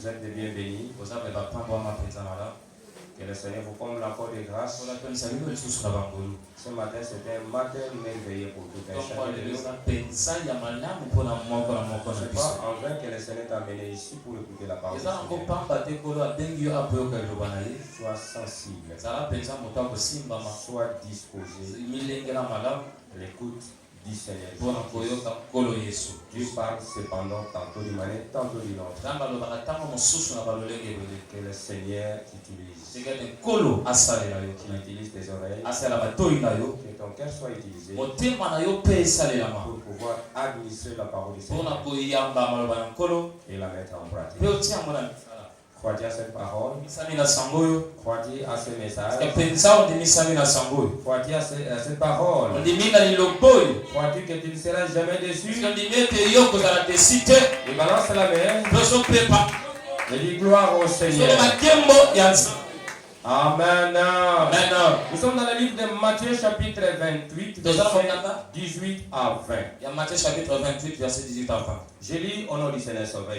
Vous êtes des bienvenus. Que le Seigneur vous comble encore de grâce. Ce matin, c'était un matin merveilleux pour tout un chacun de nous. C'est pas en vain que le Seigneur t'a amené ici pour écouter la parole. Sois sensible. Sois disposé. L'écoute du Seigneur. Dieu parle cependant tantôt du matin, tantôt du nord. Que le Seigneur t'utilise. Qu'il utilise tes oreilles. Que ton cœur soit utilisé pour pouvoir administrer la parole du Seigneur et la mettre en pratique. Crois-tu à cette parole? Crois-tu à ce message? Crois-tu à cette parole? Crois-tu que tu ne seras jamais déçu? Et balance la main. Et dis gloire au Seigneur. Amen. Nous sommes dans le livre de Matthieu chapitre 28, verset 18 à 20. Matthieu chapitre 28, verset 18 à 20. Je lis au nom du Seigneur Sauveur.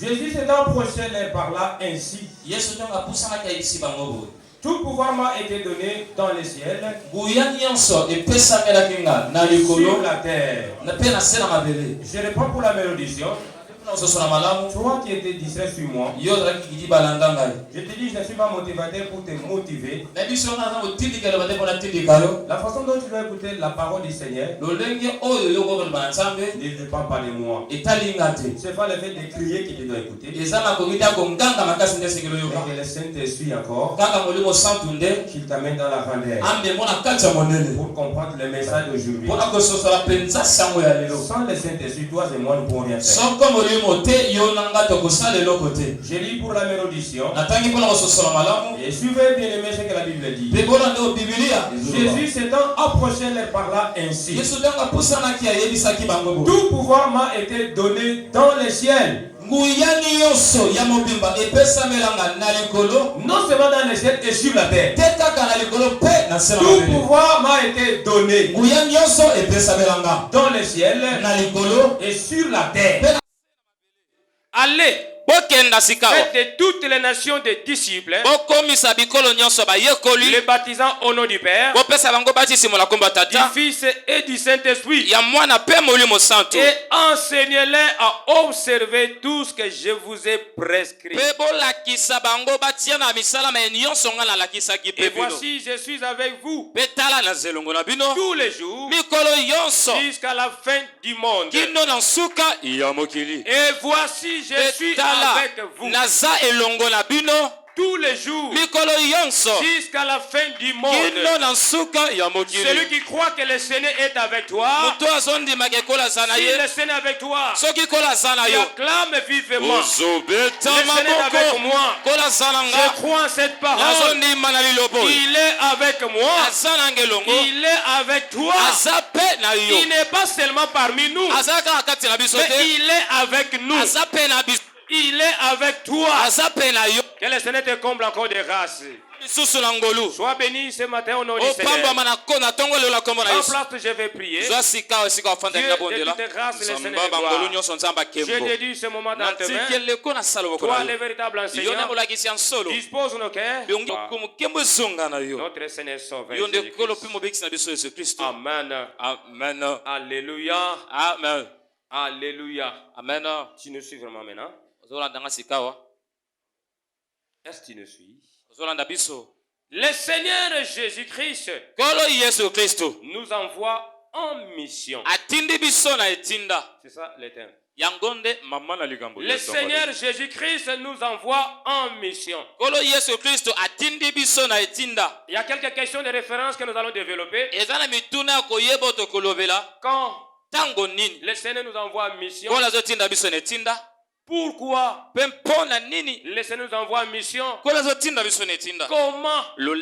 Jésus s'est approché les par là ainsi. Tout pouvoir m'a été donné dans les ciels et sur la terre. Je réponds pour la mélodie. Toi qui étais distrait sur moi, je te dis, je ne suis pas motivateur pour te motiver. La façon dont tu dois écouter la parole du Seigneur ne dépend pas de moi. C'est pas le fait de crier qui te doit écouter. Et que le Saint-Esprit encore, qu'il t'amène dans la grandeur pour comprendre le message d'aujourd'hui. Sans le Saint-Esprit, toi et moi, nous ne pouvons rien faire. Je lis pour la mélodition. Et suivez bien aimé ce que la Bible dit. Jésus s'étant approché les par là ainsi. Tout pouvoir m'a été donné dans les ciels. Non seulement dans les ciels et sur la terre. Tout pouvoir m'a été donné dans les ciels et sur la terre. Allez, faites de toutes les nations des disciples, les baptisant au nom du Père, du Fils et du Saint-Esprit, et enseignez-les à observer tout ce que je vous ai prescrit. Et voici, je suis avec vous tous les jours jusqu'à la fin du monde. Et voici, je suis avec vous tous les jours jusqu'à la fin du monde. Celui qui croit que le Seigneur est avec toi, si le Seigneur est avec toi, qui acclame vivement, le Seigneur est avec moi. Je crois en cette parole. Il est avec moi. Il est avec toi. Il n'est pas seulement parmi nous, mais il est avec nous. Il est avec toi. Que le Seigneur te comble encore de grâce. Sois béni ce matin au nom du Seigneur. En place, je vais prier. Dieu de toute grâce, le Seigneur de gloire. Je dédie ce moment dans tes mains. Toi, le véritable enseignant, dispose nos cœurs. Notre Seigneur Sauveur Jésus-Christ. Amen. Amen. Alléluia. Amen. Alléluia. Amen. Tu nous suis vraiment maintenant? Est-ce que tu nous suis? Le Seigneur Jésus-Christ nous envoie en mission. C'est ça le terme. Le Seigneur Jésus-Christ nous envoie en mission. Il y a quelques questions de référence que nous allons développer. Quand le Seigneur nous envoie en mission, Pourquoi le Seigneur nous envoie en mission? Comment le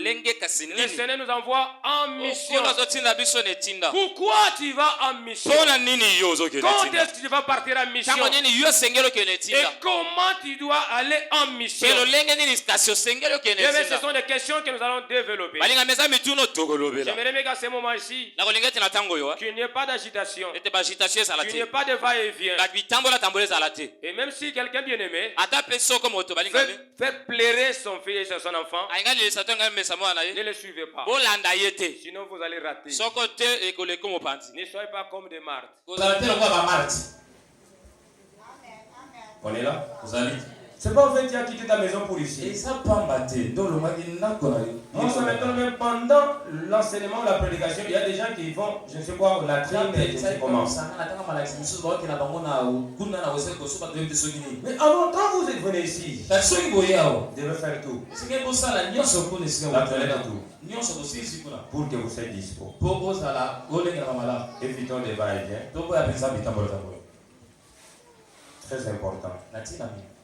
Seigneur nous envoie en mission? Pourquoi tu vas en mission? Quand est-ce que tu vas partir en mission? Et comment tu dois aller en mission? Ce sont des questions que nous allons développer. J'aimerais bien qu'à ce moment-ci, qu'il n'y ait pas d'agitation, qu'il n'y ait pas de va-et-vient. Et même si quelqu'un bien aimé fait pleurer son fils et son enfant, ne le suivez pas. Sinon vous allez rater. Ne soyez pas comme des martyrs. On est là? C'est pas en fait tu as quitté ta maison pour ici. Moi, ça m'étonne même pendant l'enseignement ou la prédication, il y a des gens qui vont, je ne sais quoi, la traîne, je ne sais comment. Mais avant, quand vous êtes venu ici, vous devez faire tout. La toilette et tout. Pour que vous soyez dispo. Évitons les va-et-vient. Très important.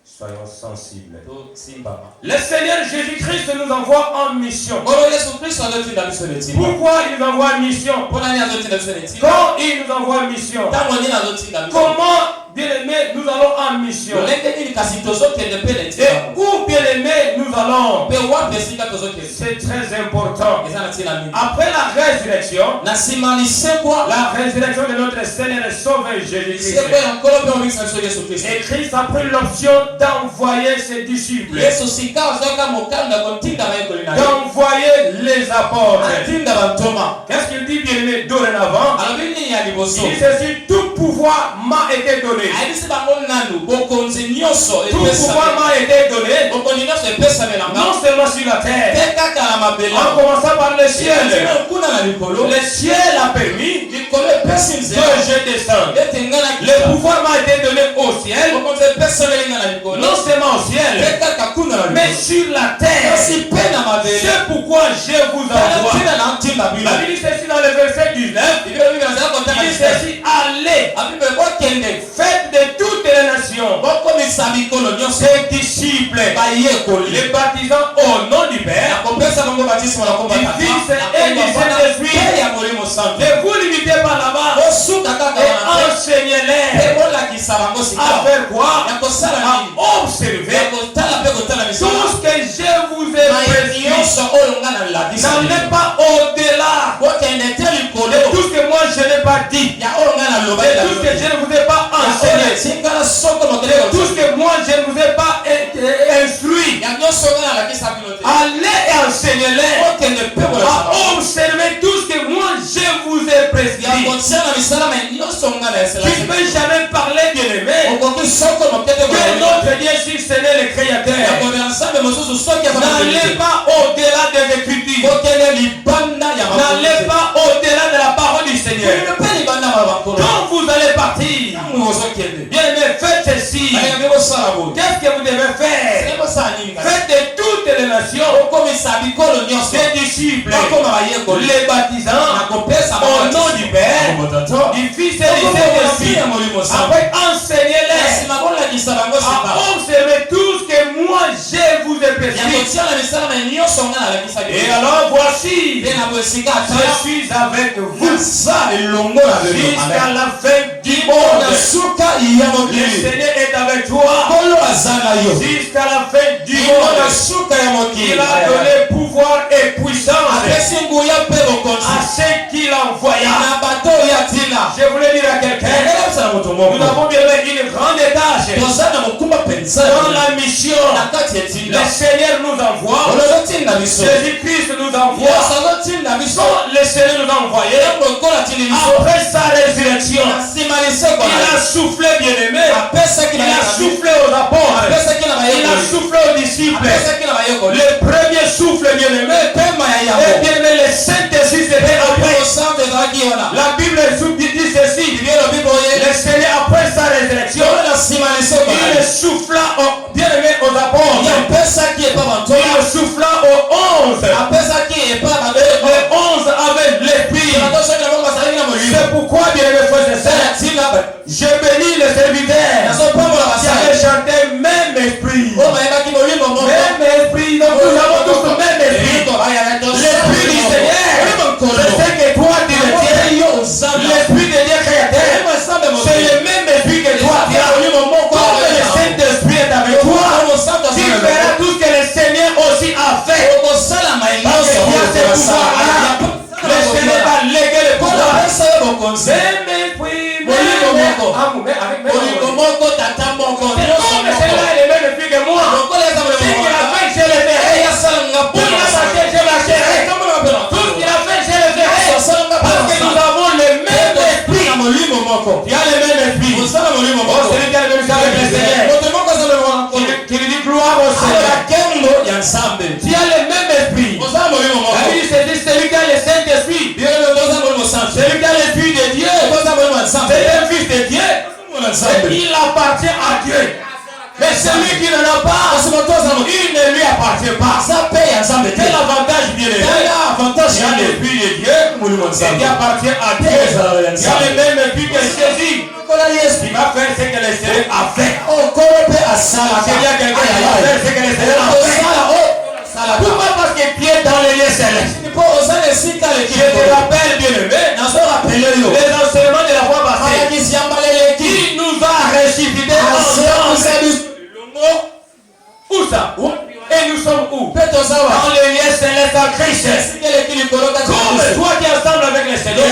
Soyons sensibles. Le Seigneur Jésus-Christ nous envoie en mission. Pourquoi il nous envoie en mission? Quand il nous envoie en mission? Comment, bien-aimés, nous allons en mission? Et où, bien-aimés, nous allons? C'est très important. Après la résurrection de notre Seigneur et Sauveur Jésus-Christ, et Christ a pris l'option d'envoyer ses disciples, d'envoyer les apôtres. Qu'est-ce qu'il dit, bien-aimé, dorénavant? Il dit ceci: tout pouvoir m'a été donné. Tout pouvoir m'a été donné, non seulement sur la terre, en commençant par le ciel. Le ciel a permis que je descende. Le pouvoir m'a été donné au ciel, non seulement au ciel, mais sur la terre. C'est pourquoi je vous envoie. La Bible dit ceci dans le verset 19. Il dit ceci: allez, faites de toutes les nations des disciples, les baptisant au nom du Père, du Fils et du Saint-Esprit. Ne vous limitez pas là-bas et enseignez-les à faire quoi? À observer tout ce que je vous ai prescrit. N'allez pas au-delà de tout ce que moi je n'ai pas dit, de tout ce que je ne vous ai pas enseigné, tout ce que moi je ne vous ai pas instruit. Allez et enseignez-les à observer tout ce que moi je vous ai prescrit. Tu ne peux jamais parler, bien-aimé, que notre Dieu, si ce n'est le Créateur. N'allez pas au-delà des Écritures. N'allez pas au-delà de la parole du Seigneur. Quand vous allez partir, bien-aimé, faites ceci. Qu'est-ce que vous devez faire? Faites de toutes les nations des disciples, les baptisant au nom du Père, du Fils et du Saint-Esprit. Après, enseignez-les à observer tout ce que moi je vous ai prescrit. Et alors voici, je suis avec vous jusqu'à la fin du monde. Le Seigneur est avec toi jusqu'à la fin du monde. Il a donné pouvoir et puissance à ceux qu'il envoya. Je voulais dire à quelqu'un, nous avons bien une grande tâche dans la mission. Le Seigneur nous envoie, Jésus-Christ nous envoie. Quand le Seigneur nous a envoyés, après sa résurrection, il a soufflé, bien-aimé, il a soufflé aux apôtres, il a soufflé aux disciples. Le premier souffle, bien-aimé, et bien-aimé, le Saint-Esprit c'était après. La Bible dit ceci: le Seigneur, après sa résurrection, il souffla, bien-aimé, aux apôtres, il souffla aux 11, les 11 avec l'Esprit. C'est pourquoi, bien-aimé frères et sœurs, je bénis le serviteur qui avait chanté Tu as le même esprit. C'est celui qui a le Saint-Esprit. Celui qui a l'Esprit de Dieu. C'est un fils de Dieu. Il appartient à Dieu. Mais celui qui n'en a pas, il ne lui appartient pas. Quel avantage bien aimé? Il y a l'Esprit de Dieu qui appartient à Dieu. Il y a le même esprit que Jésus. Il va faire ce que le Seigneur a fait. Il y a quelqu'un qui va faire ce que le Seigneur a fait. Pourquoi? Parce que Dieu est dans les lieux célestes. Je te rappelle bien aimé, les enseignements de la foi passée, qui nous a ressuscité ensemble. Où ça? Et nous sommes où? Dans les lieux célestes en Christ. Comme toi qui es ensemble avec le Seigneur,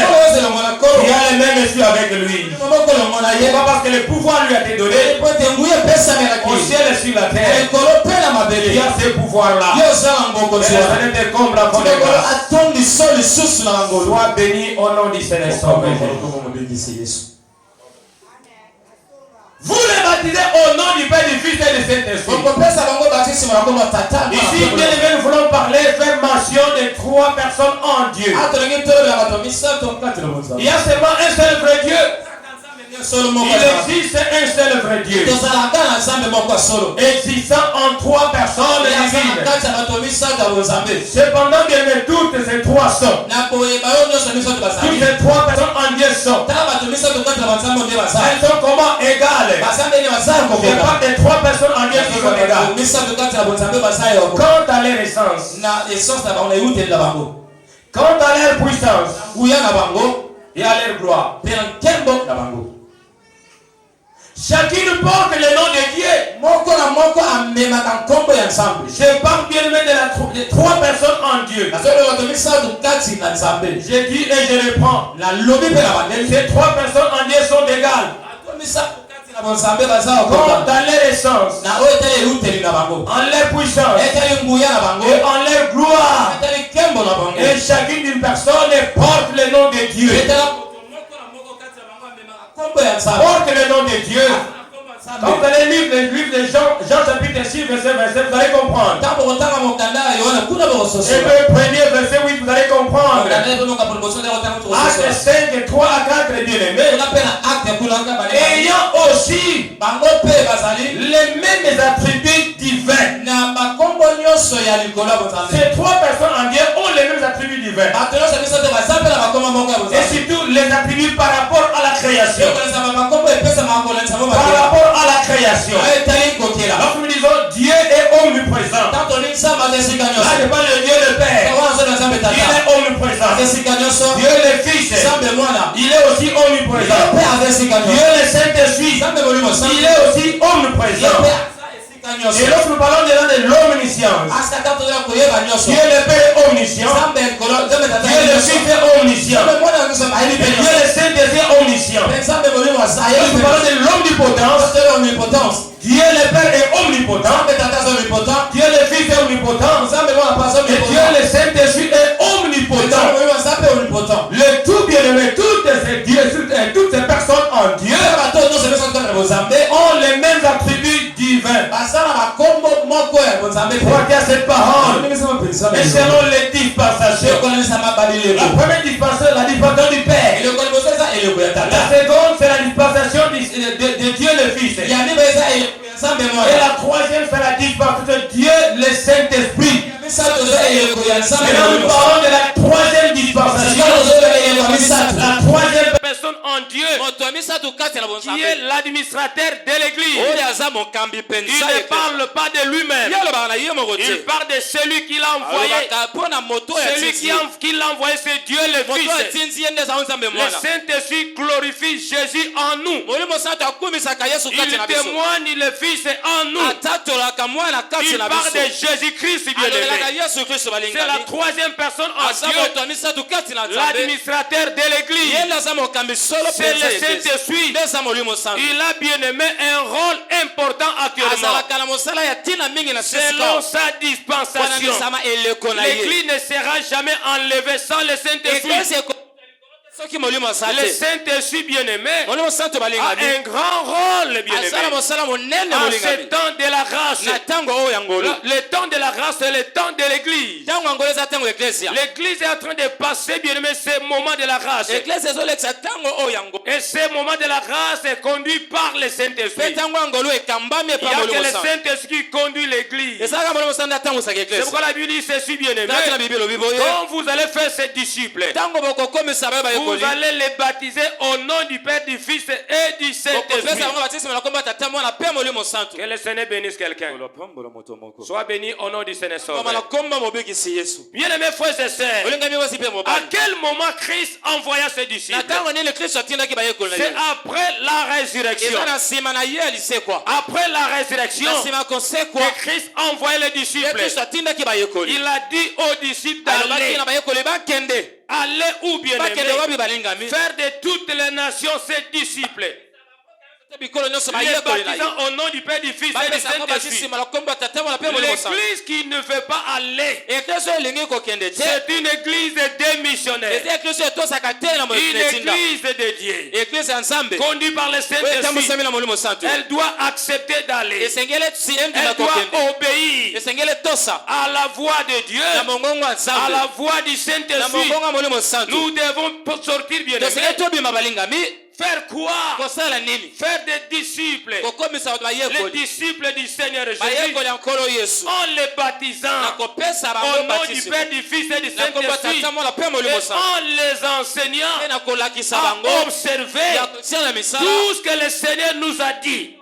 il y a le même esprit avec lui. Pourquoi? Parce que le pouvoir lui a été donné au ciel et sur la terre. Il y a ce pouvoir-là. Ça ne te comble à fond de grâce. Sois béni au nom du Seigneur. Vous les baptisez au nom du Père, du Fils et du Saint-Esprit. Ici, bien aimé, nous voulons parler, faire mention de 3 personnes en Dieu. Il y a seulement un seul vrai Dieu. Il existe un seul vrai Dieu. Existant en 3 personnes divines. Cependant, bien aimé, toutes ces 3 sont. Toutes ces 3 personnes en Dieu sont. Elles sont comment? Égales. Je parle des 3 personnes en Dieu qui sont égales. Quant à leur essence, quant à leur puissance, et à leur gloire, chacune porte le nom de Dieu. Je parle bien aimé de 3 personnes en Dieu. Je dis et je reprends. Ces 3 personnes en Dieu sont égales. Comme dans leur essence, en leur puissance et en leur gloire. Et chacune d'une personne porte le nom de Dieu. Porte le nom de Dieu. Quand vous allez lire le livre de Jean chapitre 6, verset 27, vous allez comprendre. Et le premier verset 8, vous allez comprendre. Acte 5, 3 à 4, bien aimé. Ayant aussi les mêmes attributs divins. Ces 3 personnes en Dieu ont les mêmes attributs divins. Et surtout les attributs par rapport à la création. Par rapport à la création. Donc nous disons Dieu est omniprésent. Là je parle de Dieu le Père. Il est omniprésent. Dieu le Fils. Il est aussi omniprésent. Dieu le Saint-Esprit. Il est aussi omniprésent. Et lorsque nous parlons de l'omniscience, Dieu le Père est omniscient. Dieu le Fils est omniscient. Et Dieu le Saint-Esprit est omniscient. Lorsque nous parlons de l'omnipotence, Dieu le Père est omnipotent. Dieu le Fils est omnipotent. Et Dieu le Saint-Esprit est omnipotent. Le tout bien-aimé, toutes ces personnes en Dieu ont les mêmes attributs divins. Pour qu'il y a cette parole. Et selon les dispensations. La première dispensation, la dispensation du Père. La seconde, c'est la dispensation de Dieu le Fils. Et la troisième, c'est la dispensation de Dieu le Saint-Esprit. Et là, nous parlons de la troisième dispensation. La troisième personne en Dieu, qui est l'administrateur de l'Église. Il ne parle pas de lui-même. Il parle de celui qui l'a envoyé. Celui qui l'a envoyé, c'est Dieu le Fils. Le Saint-Esprit glorifie Jésus en nous. Il témoigne le Fils en nous. Il parle de Jésus-Christ, bien aimé. C'est la troisième personne en Dieu, l'administrateur de l'Église. C'est le Saint-Esprit. Il a bien aimé un rôle important actuellement. Selon sa dispensation, l'Église ne sera jamais enlevée sans le Saint-Esprit. Le Saint-Esprit bien-aimé a un grand rôle, bien-aimé. En ce temps de la grâce. Le temps de la grâce, c'est le temps de l'église. L'église est en train de passer, bien-aimé, ce moment de la grâce. Et ce moment de la grâce est conduit par le Saint-Esprit. Il y a que le Saint-Esprit qui conduit l'église. C'est pourquoi la Bible dit ceci, bien-aimé. Quand vous allez faire ces disciples, vous allez les baptiser au nom du Père, du Fils et du Saint-Esprit. Que le Seigneur bénisse quelqu'un. Sois béni au nom du Seigneur. Bien-aimés frères et sœurs, à quel moment Christ envoya ses disciples? C'est après la résurrection. Après la résurrection, que Christ envoyait les disciples. Il a dit aux disciples d'aller. Allez où bien aimé, faire de toutes les nations ses disciples. Les baptisant au nom du Père, du Fils et du Saint-Esprit. L'église qui ne veut pas aller, c'est une église démissionnaire. Une église de Dieu, conduite par le Saint-Esprit. Elle doit accepter d'aller. Elle doit obéir à la voix de Dieu, à la voix du Saint-Esprit. Nous devons sortir bien aimés. Faire quoi? Faire des disciples. Les disciples du Seigneur Jésus. En les baptisant au nom du Père, du Fils et du Saint-Esprit. Et en les enseignant à observer tout ce que le Seigneur nous a dit.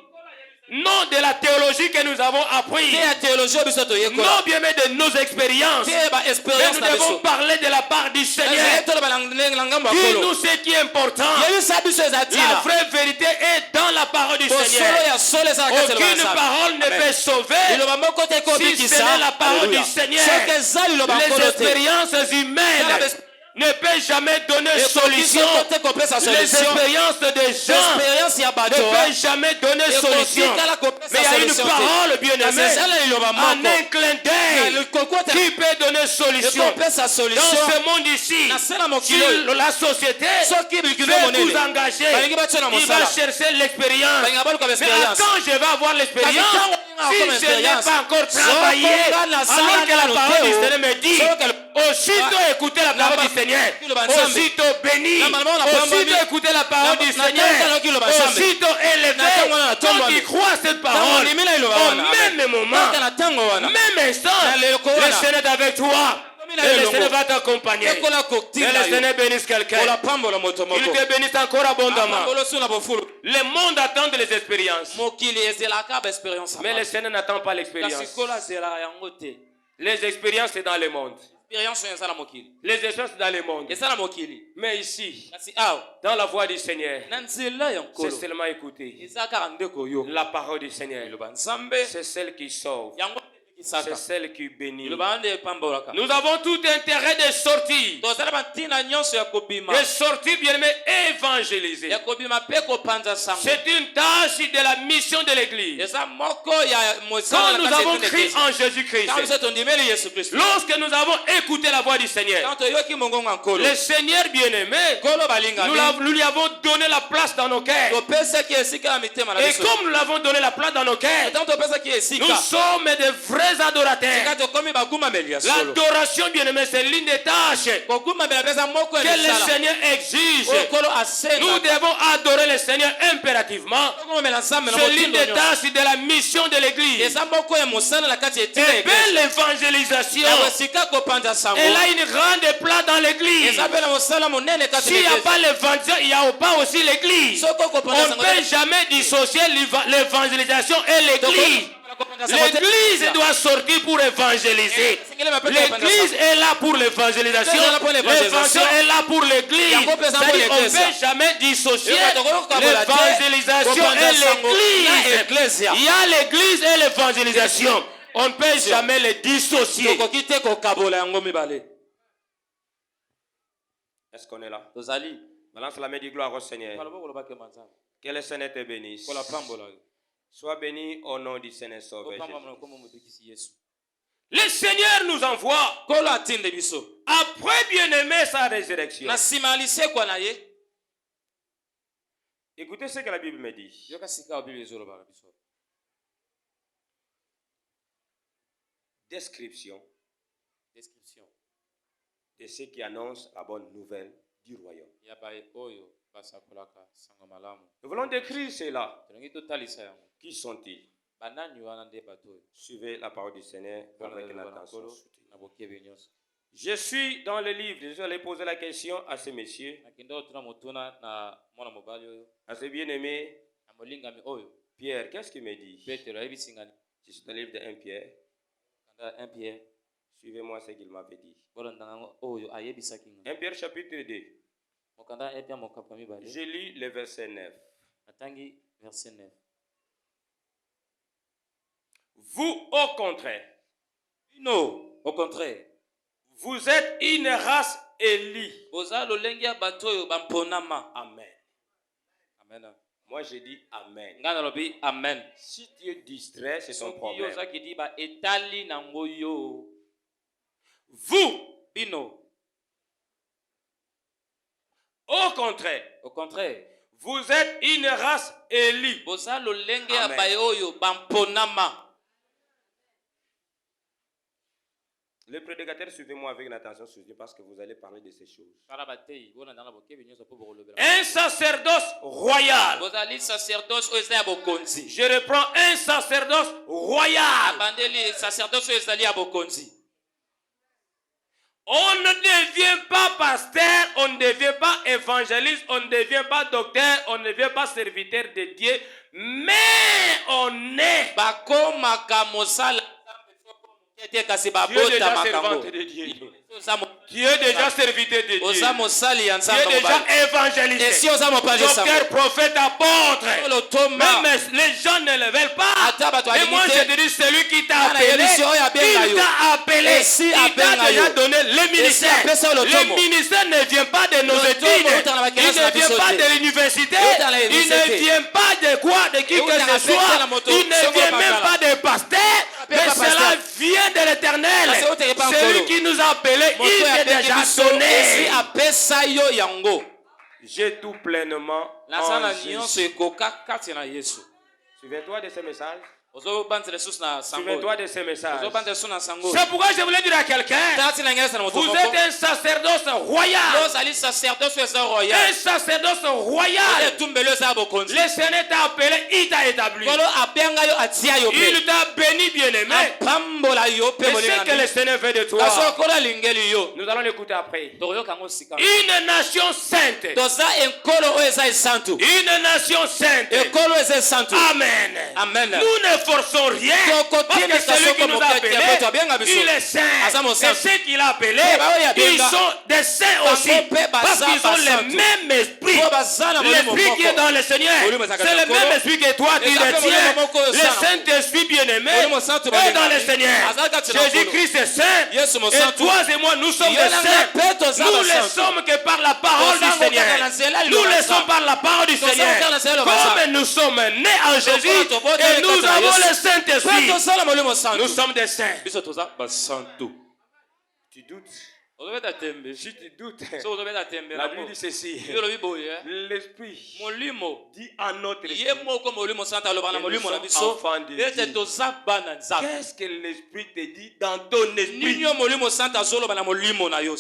Non de la théologie que nous avons appris. Non bien mais de nos expériences. Mais nous devons parler de la part du Seigneur. Dis-nous ce qui est important. La vraie vérité est dans la parole du Seigneur. Aucune parole ne peut sauver si ce n'est la parole du Seigneur. Les expériences humaines ne peut jamais donner solution. Les expériences des gens ne peuvent jamais donner solution. Mais il y a une parole bien aimée, en un clin d'œil, qui peut donner solution. Dans ce monde ici, si la société veut vous engager, il va chercher l'expérience. Mais quand je vais avoir l'expérience, si je n'ai pas encore travaillé, alors que la parole du Seigneur me dit, aussitôt écouter la parole du Seigneur, aussitôt béni, aussitôt écouter la parole du Seigneur, aussitôt élevé. Quand tu crois cette parole, au même moment, même instant, le Seigneur est avec toi. Et le Seigneur va t'accompagner. Et le Seigneur bénisse quelqu'un. Il te bénisse encore abondamment. Le monde attend les expériences. Mais le Seigneur n'attend pas l'expérience. Les expériences, c'est dans le monde. Les expériences, c'est dans le monde. Mais ici, dans la voix du Seigneur, c'est seulement écouter la parole du Seigneur. C'est celle qui sauve. C'est celle qui bénit. Nous avons tout intérêt de sortir. De sortir bien aimé, évangéliser. C'est une tâche de la mission de l'église. Quand nous avons crié en Jésus-Christ, lorsque nous avons écouté la voix du Seigneur, le Seigneur bien-aimé, nous lui avons donné la place dans nos cœurs. Et comme nous l'avons donné la place dans nos cœurs, nous sommes des vrais adorateurs. L'adoration, bien aimé, c'est l'une des tâches que le Seigneur exige. Nous devons adorer le Seigneur impérativement. C'est l'une des tâches de la mission de l'église. Et belle l'évangélisation. Elle a une grande place dans l'église. S'il n'y a pas l'évangile, il n'y a pas aussi l'église. On ne peut jamais dissocier l'évangélisation et l'église. L'église doit sortir pour évangéliser. L'église est là pour l'évangélisation. L'évangile est là pour l'église. On ne peut jamais dissocier l'évangélisation et l'église. Il y a l'église et l'évangélisation. On ne peut jamais les dissocier. Est-ce qu'on est là? Balance la main du gloire au Seigneur. Que le Seigneur te bénisse. Sois béni au nom du Seigneur Sauveur Jésus. Le Seigneur nous envoie après bien-aimé sa résurrection. Écoutez ce que la Bible me dit. Description de ceux qui annoncent la bonne nouvelle du royaume. Nous voulons décrire cela. Qui sont-ils? Suivez la parole du Seigneur avec une attention soutenue. Je suis dans le livre. Je vais aller poser la question à ces messieurs, à ces bien-aimés. Pierre, qu'est-ce qu'il me dit? Je suis dans le livre de 1 Pierre. Suivez-moi ce qu'il m'avait dit. 1 Pierre chapitre 2. J'ai lu le verset 9. Vous, au contraire, vous êtes une race élue. Amen. Moi, je dis Amen. Si tu es distrait, c'est son problème. Vous, au contraire, vous êtes une race élue. Amen. Le prédicateur, suivez-moi avec une attention soutenue parce que vous allez parler de ces choses. Un sacerdoce royal. Je reprends, un sacerdoce royal. On ne devient pas pasteur, on ne devient pas évangéliste, on ne devient pas docteur, on ne devient pas serviteur de Dieu, mais on est Dieu est déjà servante de Dieu. Dieu est déjà serviteur de Dieu. Dieu est déjà évangéliste. Docteur, prophète, apôtre. Même les gens ne le veulent pas. Mais moi je te dis, celui qui t'a appelé, il t'a déjà donné le ministère. Le ministère ne vient pas de nos études. Il ne vient pas de l'université. Il ne vient pas de quoi, de qui que ce soit. Il ne vient même pas de pasteur. Mais cela vient de l'Éternel. Celui qui nous a appelés, il est déjà sonné. J'ai tout pleinement en Jésus. Souviens-toi de ce message. Souviens-toi de ces messages. C'est pourquoi je voulais dire à quelqu'un, vous êtes un sacerdoce royal. Un sacerdoce royal. Le Seigneur t'a appelé, il t'a établi. Il t'a béni, bien-aimé. Mais ce que le Seigneur veut de toi, nous allons l'écouter après. Une nation sainte. Une nation sainte. Amen. Nous ne forçons rien. Parce que celui qui nous a appelés, il est saint. Et ceux qu'il a appelés, ils sont des saints aussi. Parce qu'ils ont le même esprit. L'esprit qui est dans le Seigneur, c'est le même esprit que toi, tu le tiens. Le Saint-Esprit bien-aimé est dans le Seigneur. Jésus-Christ est saint. Et toi et moi, nous sommes des saints. Nous ne sommes que par la parole du Seigneur. Nous le sommes par la parole du Seigneur. Comme nous sommes nés en Jésus, et nous avons le Saint-Esprit. Nous sommes des saints. Tu doutes? Si tu doutes, la Bible dit ceci. L'Esprit dit à notre esprit que nous sommes enfants de Dieu. Qu'est-ce que l'Esprit te dit dans ton esprit?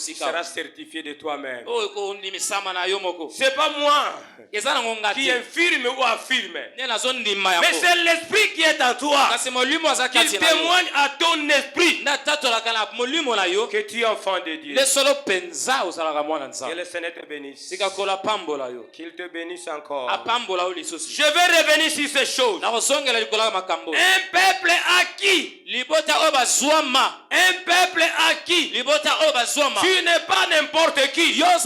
Tu seras certifié de toi-même. C'est pas moi qui infirme ou affirme, mais c'est l'Esprit qui est en toi, qui témoigne à ton esprit que tu es enfant de Dieu. Que le Seigneur te bénisse. Qu'il te bénisse encore. Je vais revenir sur ces choses. Un peuple acquis. Un peuple acquis. Tu n'es pas n'importe qui. Un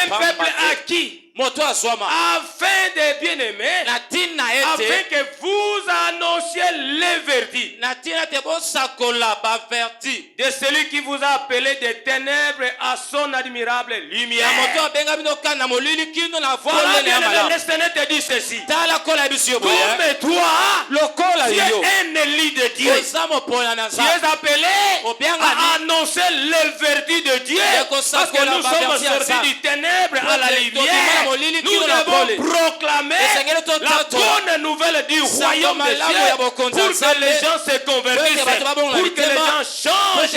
peuple acquis. Afin de bien aimer, afin que vous annonciez le verdict de celui qui vous a appelé des ténèbres à son admirable lumière. Voilà, le Seigneur te dit ceci. Comme toi, tu es un Élie de Dieu. Tu es appelé à annoncer les vertus de Dieu. Parce que nous sommes sortis du ténèbre à la lumière. Nous devons proclamer la bonne nouvelle du royaume de Dieu pour que les gens se convertissent, pour que les gens changent.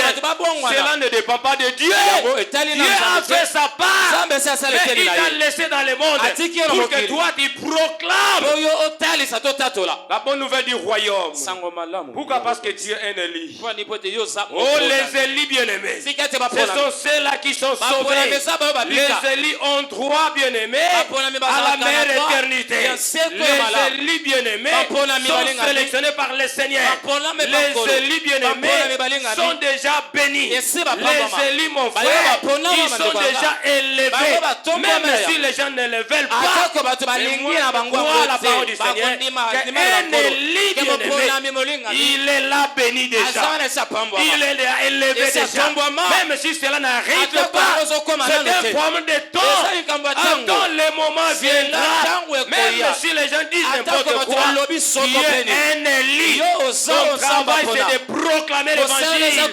Cela ne dépend pas de Dieu. Dieu a fait sa part, mais il t'a laissé dans le monde pour que toi tu proclames la bonne nouvelle du royaume. Pourquoi? Parce que Dieu est un Élie. Oh, les Élis bien-aimés, ce sont ceux-là qui sont sauvés. Les Élis ont droit, bien-aimés, à la meilleure éternité. Les Élis bien-aimés sont sélectionnés par le Seigneur. Les Élis bien-aimés sont déjà bénis. Les Élis, mon frère, ils sont déjà élevés. Même si les gens ne les veulent pas, et moi je crois la parole du Seigneur qu'un Élie bien-aimé, il est là béni déjà. Il est là élevé déjà. Même si cela n'arrive pas, c'est un problème de temps. Attends, le moment viendra. Même si les gens disent n'importe quoi, il y a un Élie. Son travail c'est de proclamer l'évangile.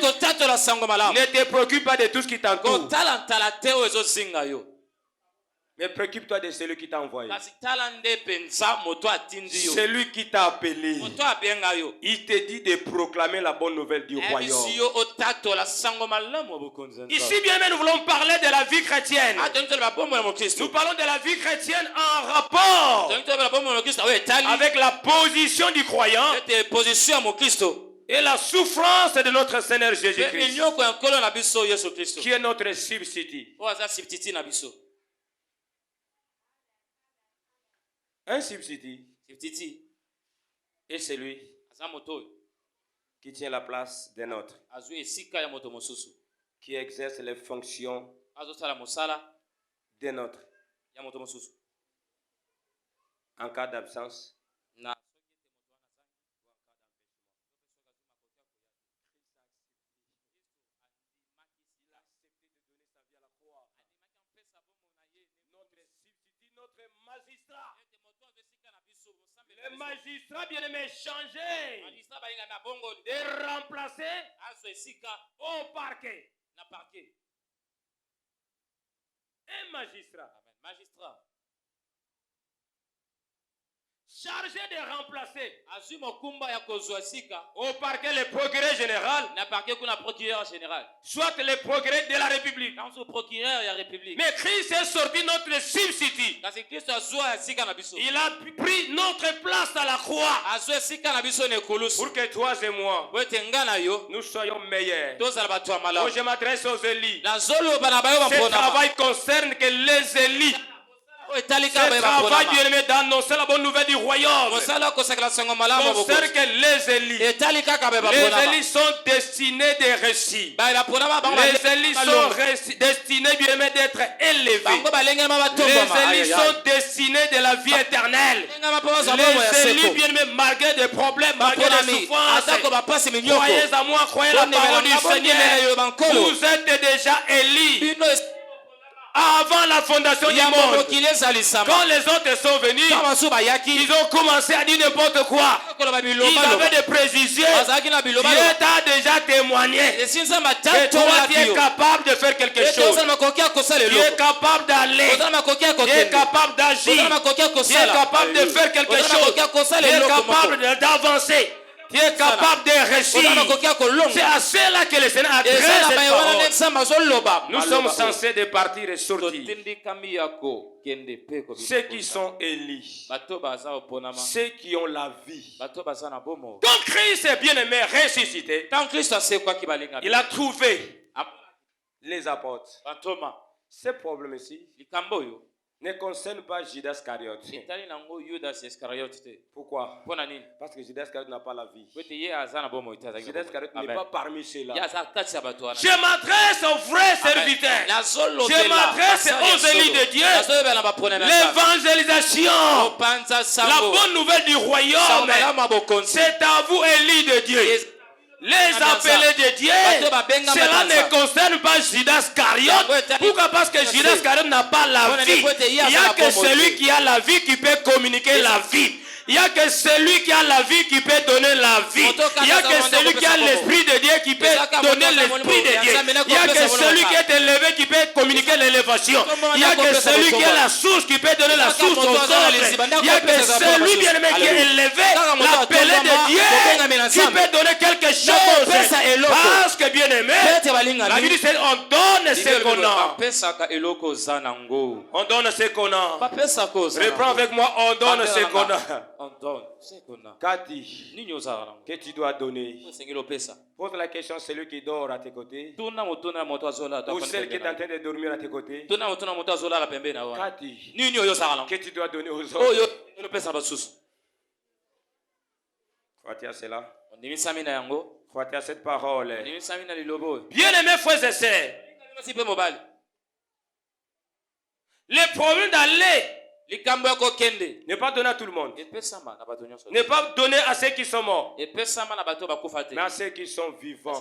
Ne te préoccupe pas de tout ce qui t'entoure, mais préoccupe-toi de celui qui t'a envoyé. Celui qui t'a appelé. Il te dit de proclamer la bonne nouvelle du royaume. Ici bien nous voulons parler de la vie chrétienne. Nous parlons de la vie chrétienne en rapport avec la position du croyant et la souffrance de notre Seigneur Jésus-Christ, qui est notre substitut. Un substitut est celui qui tient la place d'un autre, qui exerce les fonctions d'un autre en cas d'absence. Le magistrat bien-aimé changé de remplacer au parquet. Un magistrat chargé de remplacer au parquet le procureur général, soit le procureur de la République. Mais Christ est sorti notre substitut. Il a pris notre place à la croix pour que toi et moi nous soyons meilleurs. Moi je m'adresse aux Élis. Ce travail concerne que les Élis. Ce travail bien-aimé d'annoncer la bonne nouvelle du royaume concerne que les Élis sont destinés de réussir. Les Élis sont destinés bien-aimé d'être élevés. Les Élis sont destinés de la vie éternelle. Les Élis bien-aimé malgré des problèmes, malgré des souffrances, croyez à moi, croyez la parole du Seigneur. Vous êtes déjà Élis avant la fondation du monde. Quand les autres sont venus, ils ont commencé à dire n'importe quoi. Ils avaient des préjugés. Dieu t'a déjà témoigné que toi tu es capable de faire quelque chose. Tu es capable d'aller. Tu es capable d'agir. Tu es capable de faire quelque chose. Tu es capable d'avancer. Tu es capable de réussir. C'est à cela que le Seigneur adresse cette parole. Nous sommes censés de partir et sortir. Ceux qui sont Élis, ceux qui ont la vie. Quand Christ est bien-aimé ressuscité, il a trouvé les apôtres. Ce problème ici ne concerne pas Judas Iscariote. Pourquoi? Parce que Judas Iscariote n'a pas la vie. Judas Iscariote n'est pas parmi ceux-là. Je m'adresse aux vrais serviteurs. Je m'adresse aux Élis de Dieu. L'évangélisation, la bonne nouvelle du royaume, c'est à vous, Élis de Dieu. Les appelés de Dieu, cela ne concerne pas Judas Iscariote. Pourquoi? Parce que Judas Iscariote n'a pas la vie. Il n'y a que celui qui a la vie qui peut communiquer la vie. Il n'y a que celui qui a la vie qui peut donner la vie. Il n'y a que celui qui a l'esprit de Dieu qui peut donner l'esprit de Dieu. Il n'y a que celui qui est élevé qui peut communiquer l'élévation. Il n'y a que celui qui est la source qui peut donner la source aux autres. Il n'y a que celui bien-aimé qui est élevé, l'appelé de Dieu, qui peut donner quelque chose. Parce que bien-aimé, la vie dit c'est on donne ce qu'on a. On donne ce qu'on a. Reprends avec moi, on donne ce qu'on a. Kati, que tu dois donner. Pose la question à celui qui dort à tes côtés. Ou celle qui est en train de dormir à tes côtés. Kati, que tu dois donner aux autres. Crois-tu à cela? Crois-tu à cette parole? Bien-aimés frères et sœurs, le problème d'aller ne pas donner à tout le monde. Ne pas donner à ceux qui sont morts, mais à ceux qui sont vivants.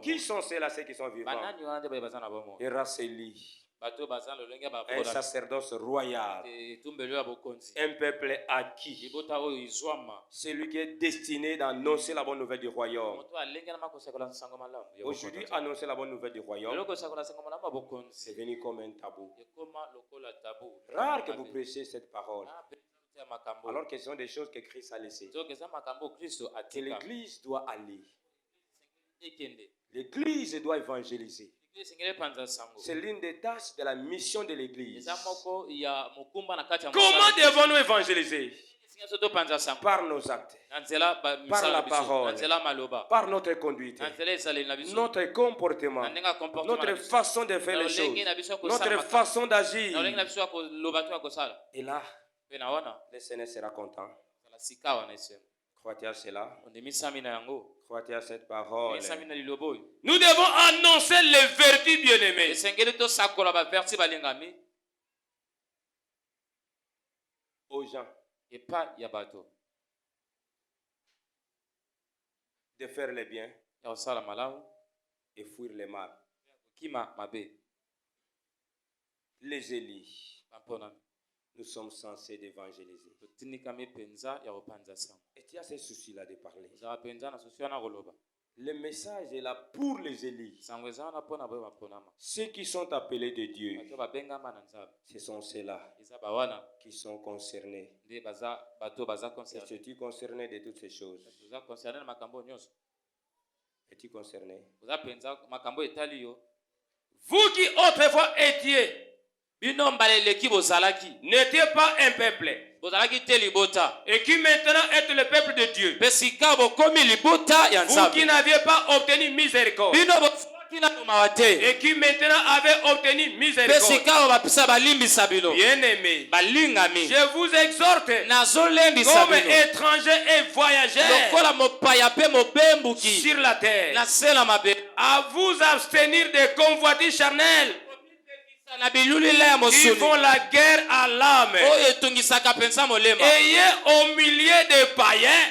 Qui sont ceux-là, ceux qui sont vivants? Et Raseli, un sacerdoce royal, un peuple acquis, celui qui est destiné d'annoncer la bonne nouvelle du royaume. Aujourd'hui, annoncer la bonne nouvelle du royaume, c'est venu comme un tabou. Rare que vous prêchiez cette parole, alors que ce sont des choses que Christ a laissées. Que l'Église doit aller. L'Église doit évangéliser. C'est l'une des tâches de la mission de l'Église. Comment devons-nous évangéliser? Par nos actes, par la parole, par notre conduite, notre comportement, notre façon de faire les choses, notre façon d'agir. Et là, le Seigneur sera content. Crois-tu à cela? Crois-tu à cette parole? Nous devons annoncer les vertus bien-aimées. Aux gens. De faire le bien et fuir le mal. Les Élis, nous sommes censés d'évangéliser. Et tu as ce souci-là de parler. Le message est là pour les Élis. Ceux qui sont appelés de Dieu, ce sont ceux-là qui sont concernés. Es-tu concerné de toutes ces choses? Es-tu concerné? Vous qui autrefois étiez, n'étiez pas un peuple, et qui maintenant êtes le peuple de Dieu, vous qui n'aviez pas obtenu miséricorde, et qui maintenant avez obtenu miséricorde. Bien-aimés, je vous exhorte comme étrangers et voyageurs sur la terre à vous abstenir des convoitises charnelles qui font la guerre à l'âme. Ayez au milieu des païens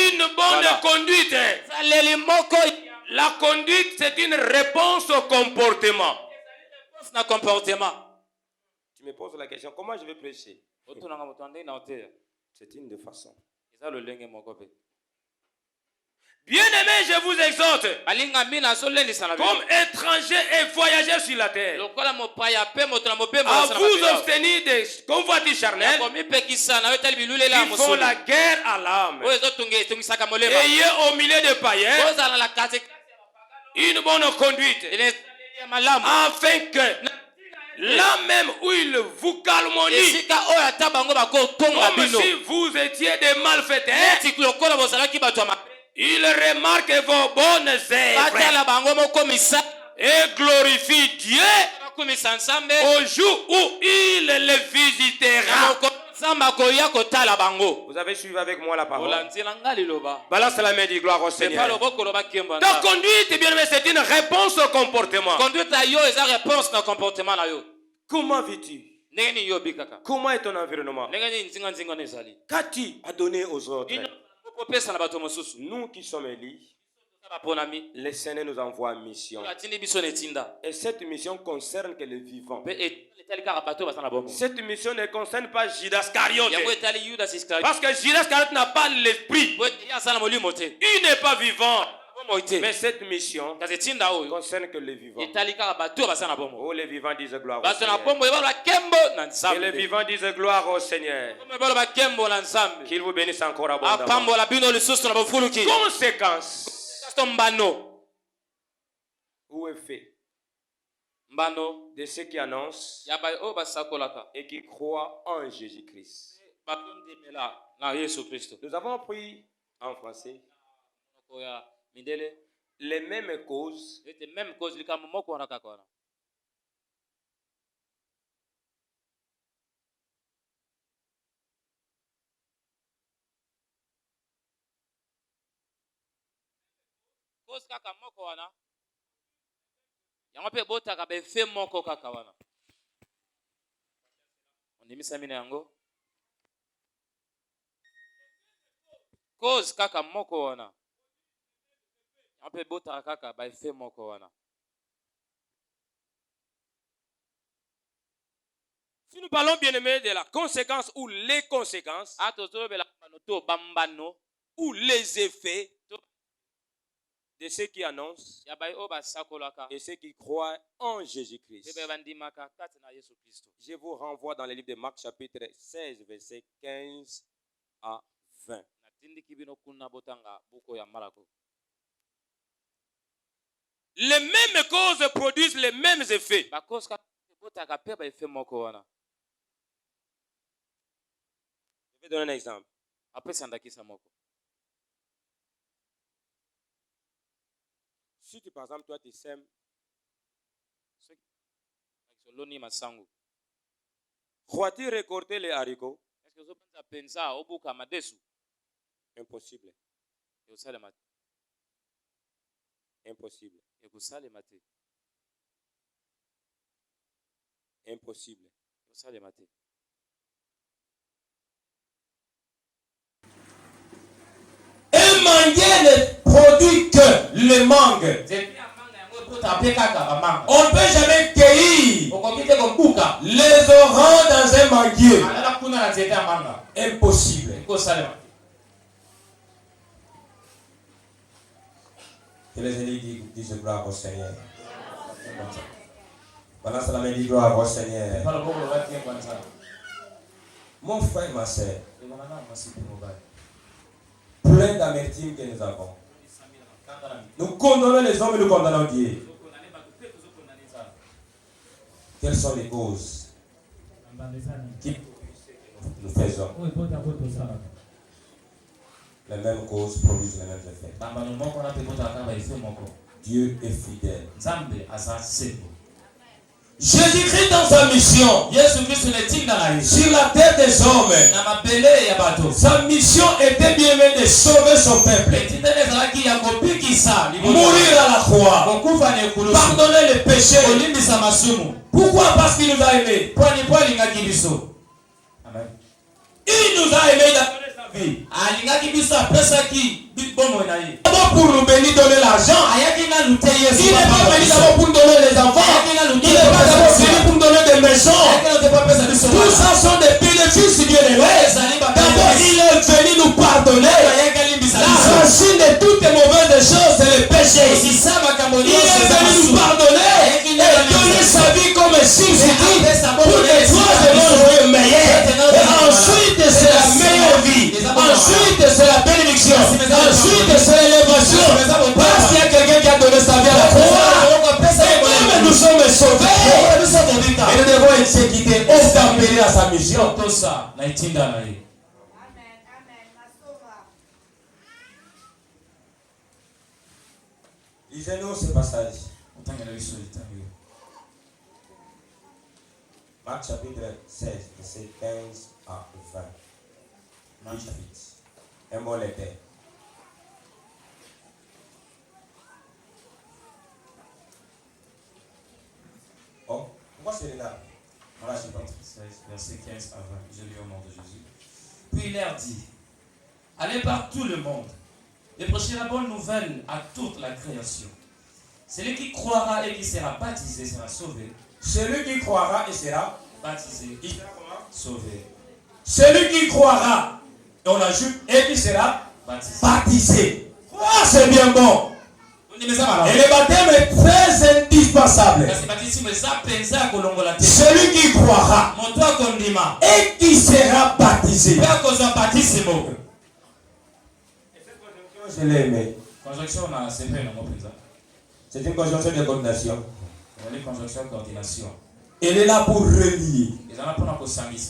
une bonne conduite. La conduite, c'est une réponse au comportement. Tu me poses la question, comment je vais prêcher? C'est une des façons. Bien-aimés, je vous exhorte, comme étrangers et voyageurs sur la terre, à vous obtenir des convoitises charnelles qui font la guerre à l'âme. Ayez au milieu des païens une bonne conduite, afin que là même où il vous calomnie, comme si vous étiez des malfaiteurs, il remarque vos bonnes œuvres et glorifie Dieu au jour où il les visitera. Vous avez suivi avec moi la parole. Balance la main, dit gloire au Seigneur. Ta conduite, bien aimé, c'est une réponse au comportement. Comment vis-tu? Comment est ton environnement? Qu'as-tu à donner aux autres? Nous qui sommes Élis, le Seigneur nous envoie en mission. Et cette mission concerne que les vivants. Cette mission ne concerne pas Judas Iscariote. Parce que Judas Iscariote n'a pas l'esprit. Il n'est pas vivant. Mais cette mission concerne que les vivants. Oh, les vivants disent gloire au Seigneur. Et les vivants disent gloire au Seigneur. Qu'il vous bénisse encore abondamment. Conséquence ou effet de ceux qui annoncent et qui croient en Jésus-Christ. Nous avons pris en français les mêmes causes Si nous parlons bien aimé de la conséquence ou les conséquences ou les effets de ceux qui annoncent et ceux qui croient en Jésus-Christ. Je vous renvoie dans le livre de Marc chapitre 16 verset 15 à 20. Les mêmes causes produisent les mêmes effets. Je vais donner un exemple. Si tu, par exemple, toi, tu sèmes, crois-tu récolter les haricots? Impossible. Impossible. Impossible. Un manguier ne produit que le mangue. On ne peut jamais cueillir les oranges dans un manguier. Impossible. Que les élites disent gloire au Seigneur. Pendant cela, me dit gloire au Seigneur. Mon frère et ma soeur, plein d'amertume que nous avons. Nous condamnons les hommes et nous condamnons Dieu. Quelles sont les causes qui nous faisons? Les mêmes causes produisent les mêmes effets. Dieu est fidèle. Jésus-Christ dans sa mission sur la terre des hommes, sa mission était bien aimée de sauver son peuple, mourir à la croix, pardonner les péchés. Pourquoi? Parce qu'il nous a aimés. Il nous a aimés dans sa vie. D'abord pour nous bénir, donner l'argent. Il n'est pas venu d'abord pour nous donner les enfants. Il n'est pas d'abord venu pour nous donner des maisons. Tout ça sont des bénéfices bien aimés. D'abord il est venu nous pardonner. La racine de toutes les mauvaises choses, c'est le péché. Il est venu nous pardonner et donner sa vie comme substitut pour que toi et moi soyons meilleurs. Et ensuite c'est la meilleure vie. Ensuite c'est la bénédiction. Ensuite c'est l'élévation. Parce qu'il y a quelqu'un qui a donné sa vie à la croix. Et comme nous sommes sauvés, et nous devons être quittés obéir à sa mission. Lisez-nous ce passage. Marc chapitre 16, verset 15 à 20. Marc chapitre. Un mot l'était. Oh, pourquoi c'est là? Voilà, verset 15 à 20. Je lis au nom de Jésus. Puis il leur dit: allez par tout le monde Et prêcher la bonne nouvelle à toute la création. Celui qui croira et qui sera baptisé sera sauvé. Celui qui croira et sera baptisé, il sera comment? Sauvé. Celui qui croira, on ajoute, et qui sera baptisé. Ah, c'est bien bon. Et le baptême est très indispensable. Celui qui croira et qui sera baptisé. Je l'ai aimé. C'est une conjonction de coordination. Elle est là pour relier.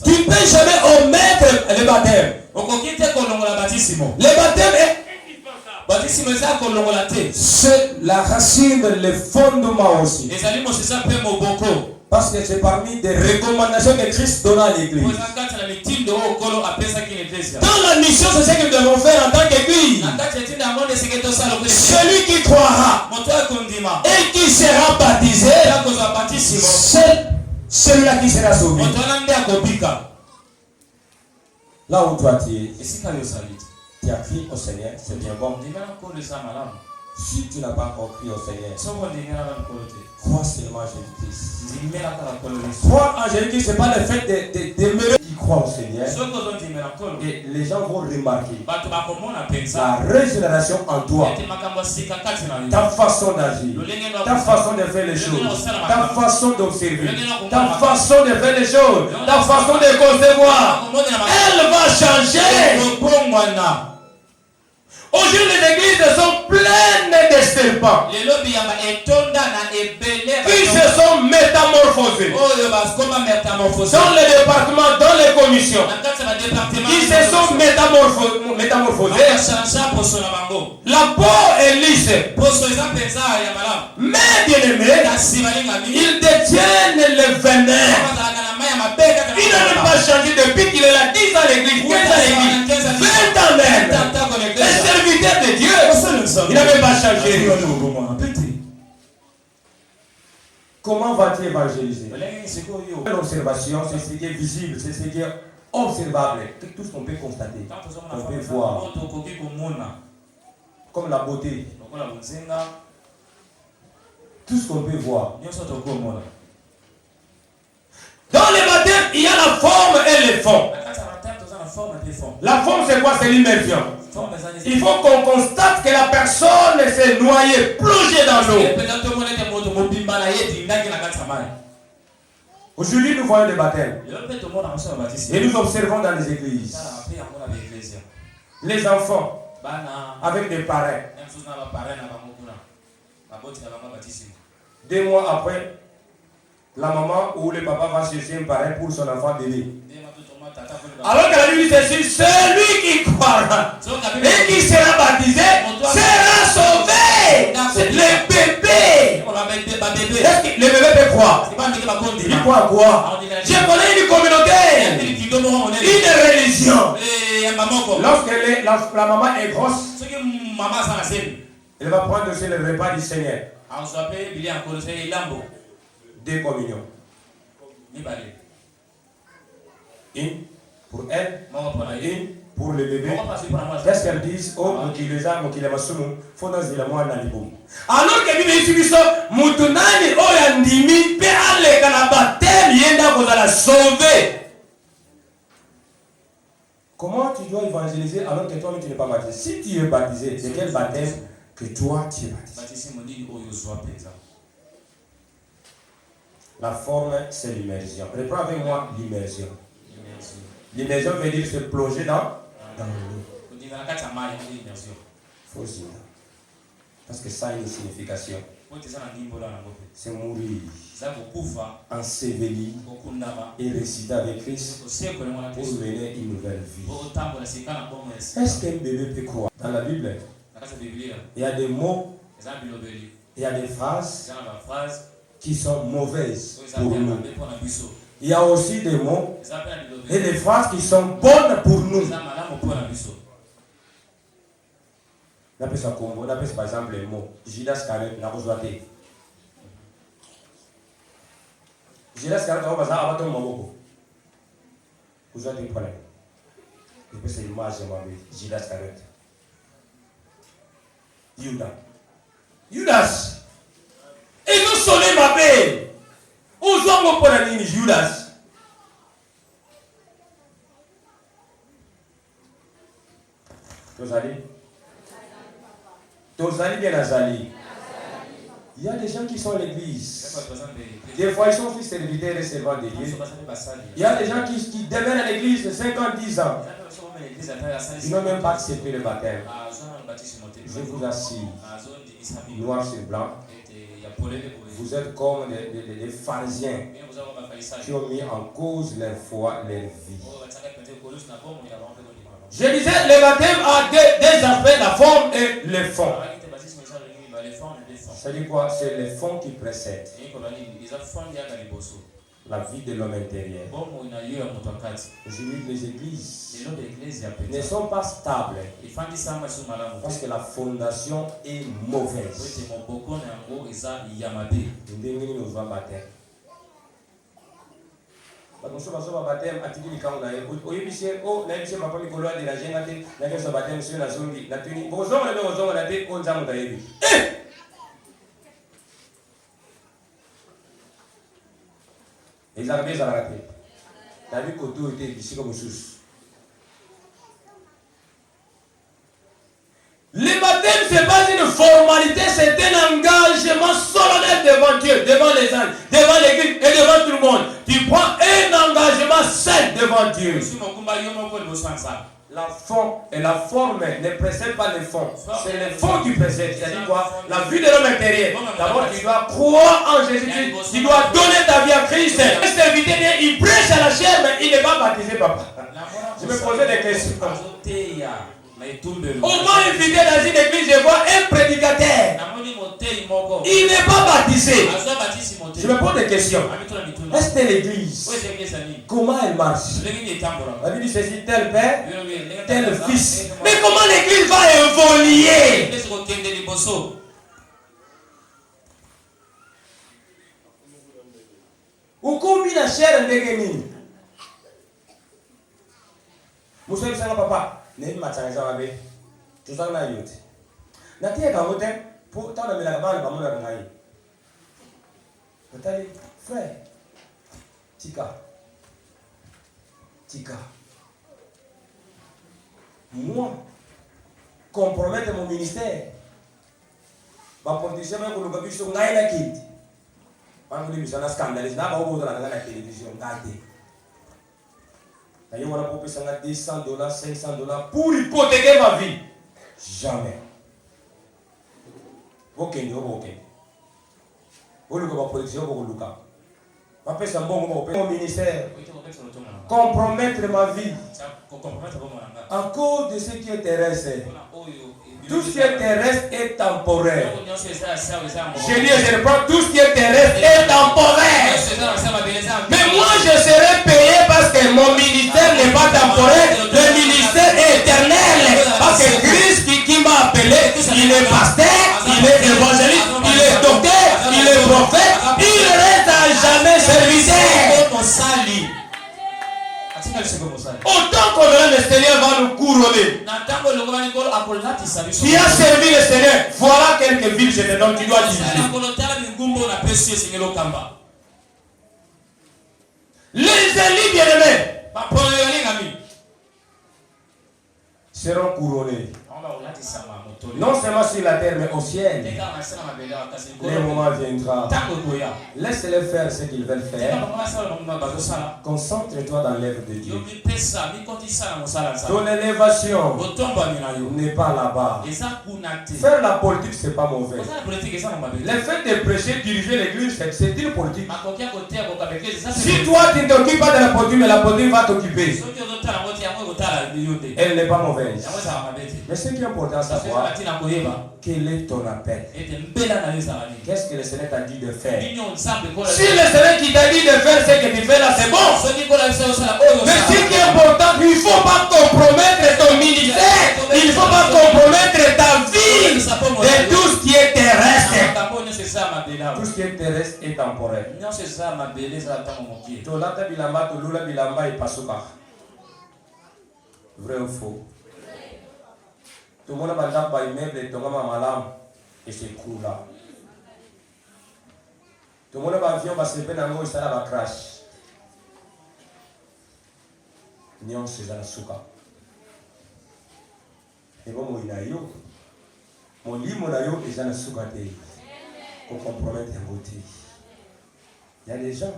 Tu ne peux jamais omettre le baptême. Le baptême est c'est la racine, le fondement aussi. Parce que c'est parmi des recommandations que Christ donne à l'église. Dans la mission, c'est ce que nous devons faire en tant qu'église. Celui qui croira et qui sera baptisé, c'est celui-là qui sera sauvé. Là où toi tu es, tu as crié au Seigneur, c'est bien bon. Si tu n'as pas encore crié au Seigneur, crois seulement en Jésus-Christ. Croire en Jésus-Christ, ce n'est pas le fait de qui croient au Seigneur. Et les gens vont remarquer la régénération en toi. Ta façon d'agir, ta façon de faire les choses, ta façon d'observer, ta façon de faire les choses, ta façon de concevoir. Elle va changer. Aujourd'hui, les églises sont pleines de serpents qui se sont métamorphosés dans les départements, dans les commissions, qui se sont métamorphosés. La peau est lisse. Mais bien aimé, ils détiennent le venin. Il n'a même pas changé depuis qu'il est là 10 ans à l'église, 15 ans à l'église, 20 ans même. Le serviteur de Dieu, il n'a même pas changé. Comment vas-tu évangéliser? L'observation, c'est ce qui est visible, c'est ce qui est observable, tout ce qu'on peut constater, on peut voir. Comme la beauté, tout ce qu'on peut voir. Dans les baptêmes, il y a la forme et le fond. La forme, c'est quoi? C'est l'immersion. Il faut qu'on constate que la personne s'est noyée, plongée dans l'eau. Aujourd'hui, nous voyons des baptêmes. Et nous observons dans les églises les enfants avec des parrains. 2 mois après, la maman ou le papa va chercher un parrain pour son enfant bébé. Alors que la Bible dit ceci, celui qui croira et qui sera baptisé sera sauvé. Le bébé. Est-ce que le bébé peut croire? Il croit à quoi? Je connais une communauté, une religion. Lorsque la maman est grosse, elle va prendre aussi le repas du Seigneur. 2 communions. Une pour elle, une pour le bébé. Qu'est-ce qu'elles disent? Oh, alors que Bible dit que Mutunani oyandimi pe aleka na baptême yenda kozala sauvé. Comment tu dois évangéliser alors que toi-même tu n'es pas baptisé? Si tu es baptisé, c'est quel baptême que toi tu es baptisé? La forme, c'est l'immersion. Reprends avec moi l'immersion. L'immersion veut dire se plonger dans l'eau. Faut dire. Parce que ça a une signification. C'est mourir, enseveli et réciter avec Christ pour mener une nouvelle vie. Est-ce qu'un bébé peut croire? Dans la Bible, il y a des mots, il y a des phrases qui sont mauvaises pour nous. Il y a aussi des mots et des phrases qui sont bonnes pour nous. On appelle ça combo, on appelle par exemple les mots. Judas Iscariote n'a pas joué. Judas Iscariote n'a pas joué à Maboko. Vous avez un problème. Et puis c'est l'image de Judas Iscariote. Judas. Et nous sommes ma paix. Où sommes-nous pour la ligne Judas? Tozali bien Azali. Il y a des gens qui sont à l'église. Des fois, ils sont fils serviteurs et servants de Dieu. Il y a des gens qui demeurent à l'église de 50, 10 ans. Ils n'ont même pas accepté le baptême. Je vous assure, noir sur blanc, vous êtes comme des pharisiens qui ont mis en cause leur foi, leur vie. Je disais, le baptême a deux aspects, la forme et le fond. C'est quoi? C'est le fond qui précède la vie de l'homme intérieur. Aujourd'hui, les églises ne sont pas stables parce que la fondation est mauvaise. Les armées ont raté. La vie qu'autour était ici comme sous. Le baptême, ce n'est pas une formalité, c'est un engagement solennel devant Dieu, devant les anges, devant l'église et devant tout le monde. Tu prends un engagement seul devant Dieu. La forme et la forme ne précèdent pas le fond. C'est le fond qui précède. C'est-à-dire quoi? La vie de l'homme intérieur. D'abord, tu dois croire en Jésus-Christ. Tu dois donner ta vie à Christ. Le serviteur, il prêche à la chair, mais il n'est pas baptisé, papa. Je me posais des questions. Au moins invité dans une église, je vois un prédicateur. Il n'est pas baptisé. Je me pose des questions. Est-ce que l'église, comment elle marche? La Bible dit ceci, tel père, tel fils. Mais comment l'église va évoluer? Ou combien la chair est dégainée? Monsieur le Seigneur, papa. N'est pas matin, ça va bien. Tout ça, on a eu. N'a-t-il pas voté pour tant de la balle, on a gagné. Nathalie, frère, Tika. Moi, compromettre mon ministère. Ma politicien, je vais vous dire que je vais vous dire que je vais scandaliser. Je vais vous dire que je vais la télévision. Je vais 200 $, 500 $ pour hypothéquer ma vie. Jamais. Ok. Vous politicien, vous mon ministère. Compromettre ma vie. À cause de ce qui est terrestre. Tout ce qui est terrestre est temporaire. Je dis, je reprends, tout ce qui est terrestre est temporaire. Mais moi, je serai payé parce que mon ministère n'est pas temporaire. Le ministère est éternel. Parce que Christ qui m'a appelé, il est pasteur, il est évangéliste, il est docteur, il est prophète, il reste à jamais serviteur. Autant qu'on aura le Seigneur va nous couronner. Tu as servi le Seigneur. Voilà quelques villes je te donne, tu dois diriger. Les élus bien-aimés seront couronnés. Non seulement sur la terre, mais au ciel. Le moment viendra. Laisse-les faire ce qu'ils veulent faire. Concentre-toi dans l'œuvre de Dieu. Ton élévation n'est pas là-bas. Faire la politique, c'est pas mauvais. Le fait de prêcher, diriger l'église, c'est une politique. Si toi, tu ne t'occupes pas de la politique, mais la politique va t'occuper. Elle n'est pas mauvaise. Mais ce qui est important à savoir, quel est ton appel? Qu'est-ce que le Seigneur t'a dit de faire? Si le Seigneur qui t'a dit de faire ce que tu fais là, c'est bon. Mais ce qui est important, il ne faut pas compromettre ton ministère. Il ne faut pas compromettre ta vie de tout ce qui est terrestre. Tout ce qui est terrestre est temporaire. Vrai ou faux? Tout le monde a bandam ba immeuble et tongama malam et s'écroule là. Tout le monde a ba avion ba sepe nango et ça là ba crash. Nyon c'est dans la souka. Et bon moi ina yo. Mon lit mon ayo est dans la souka te. Qu'on compromette un côté. Il y a des gens.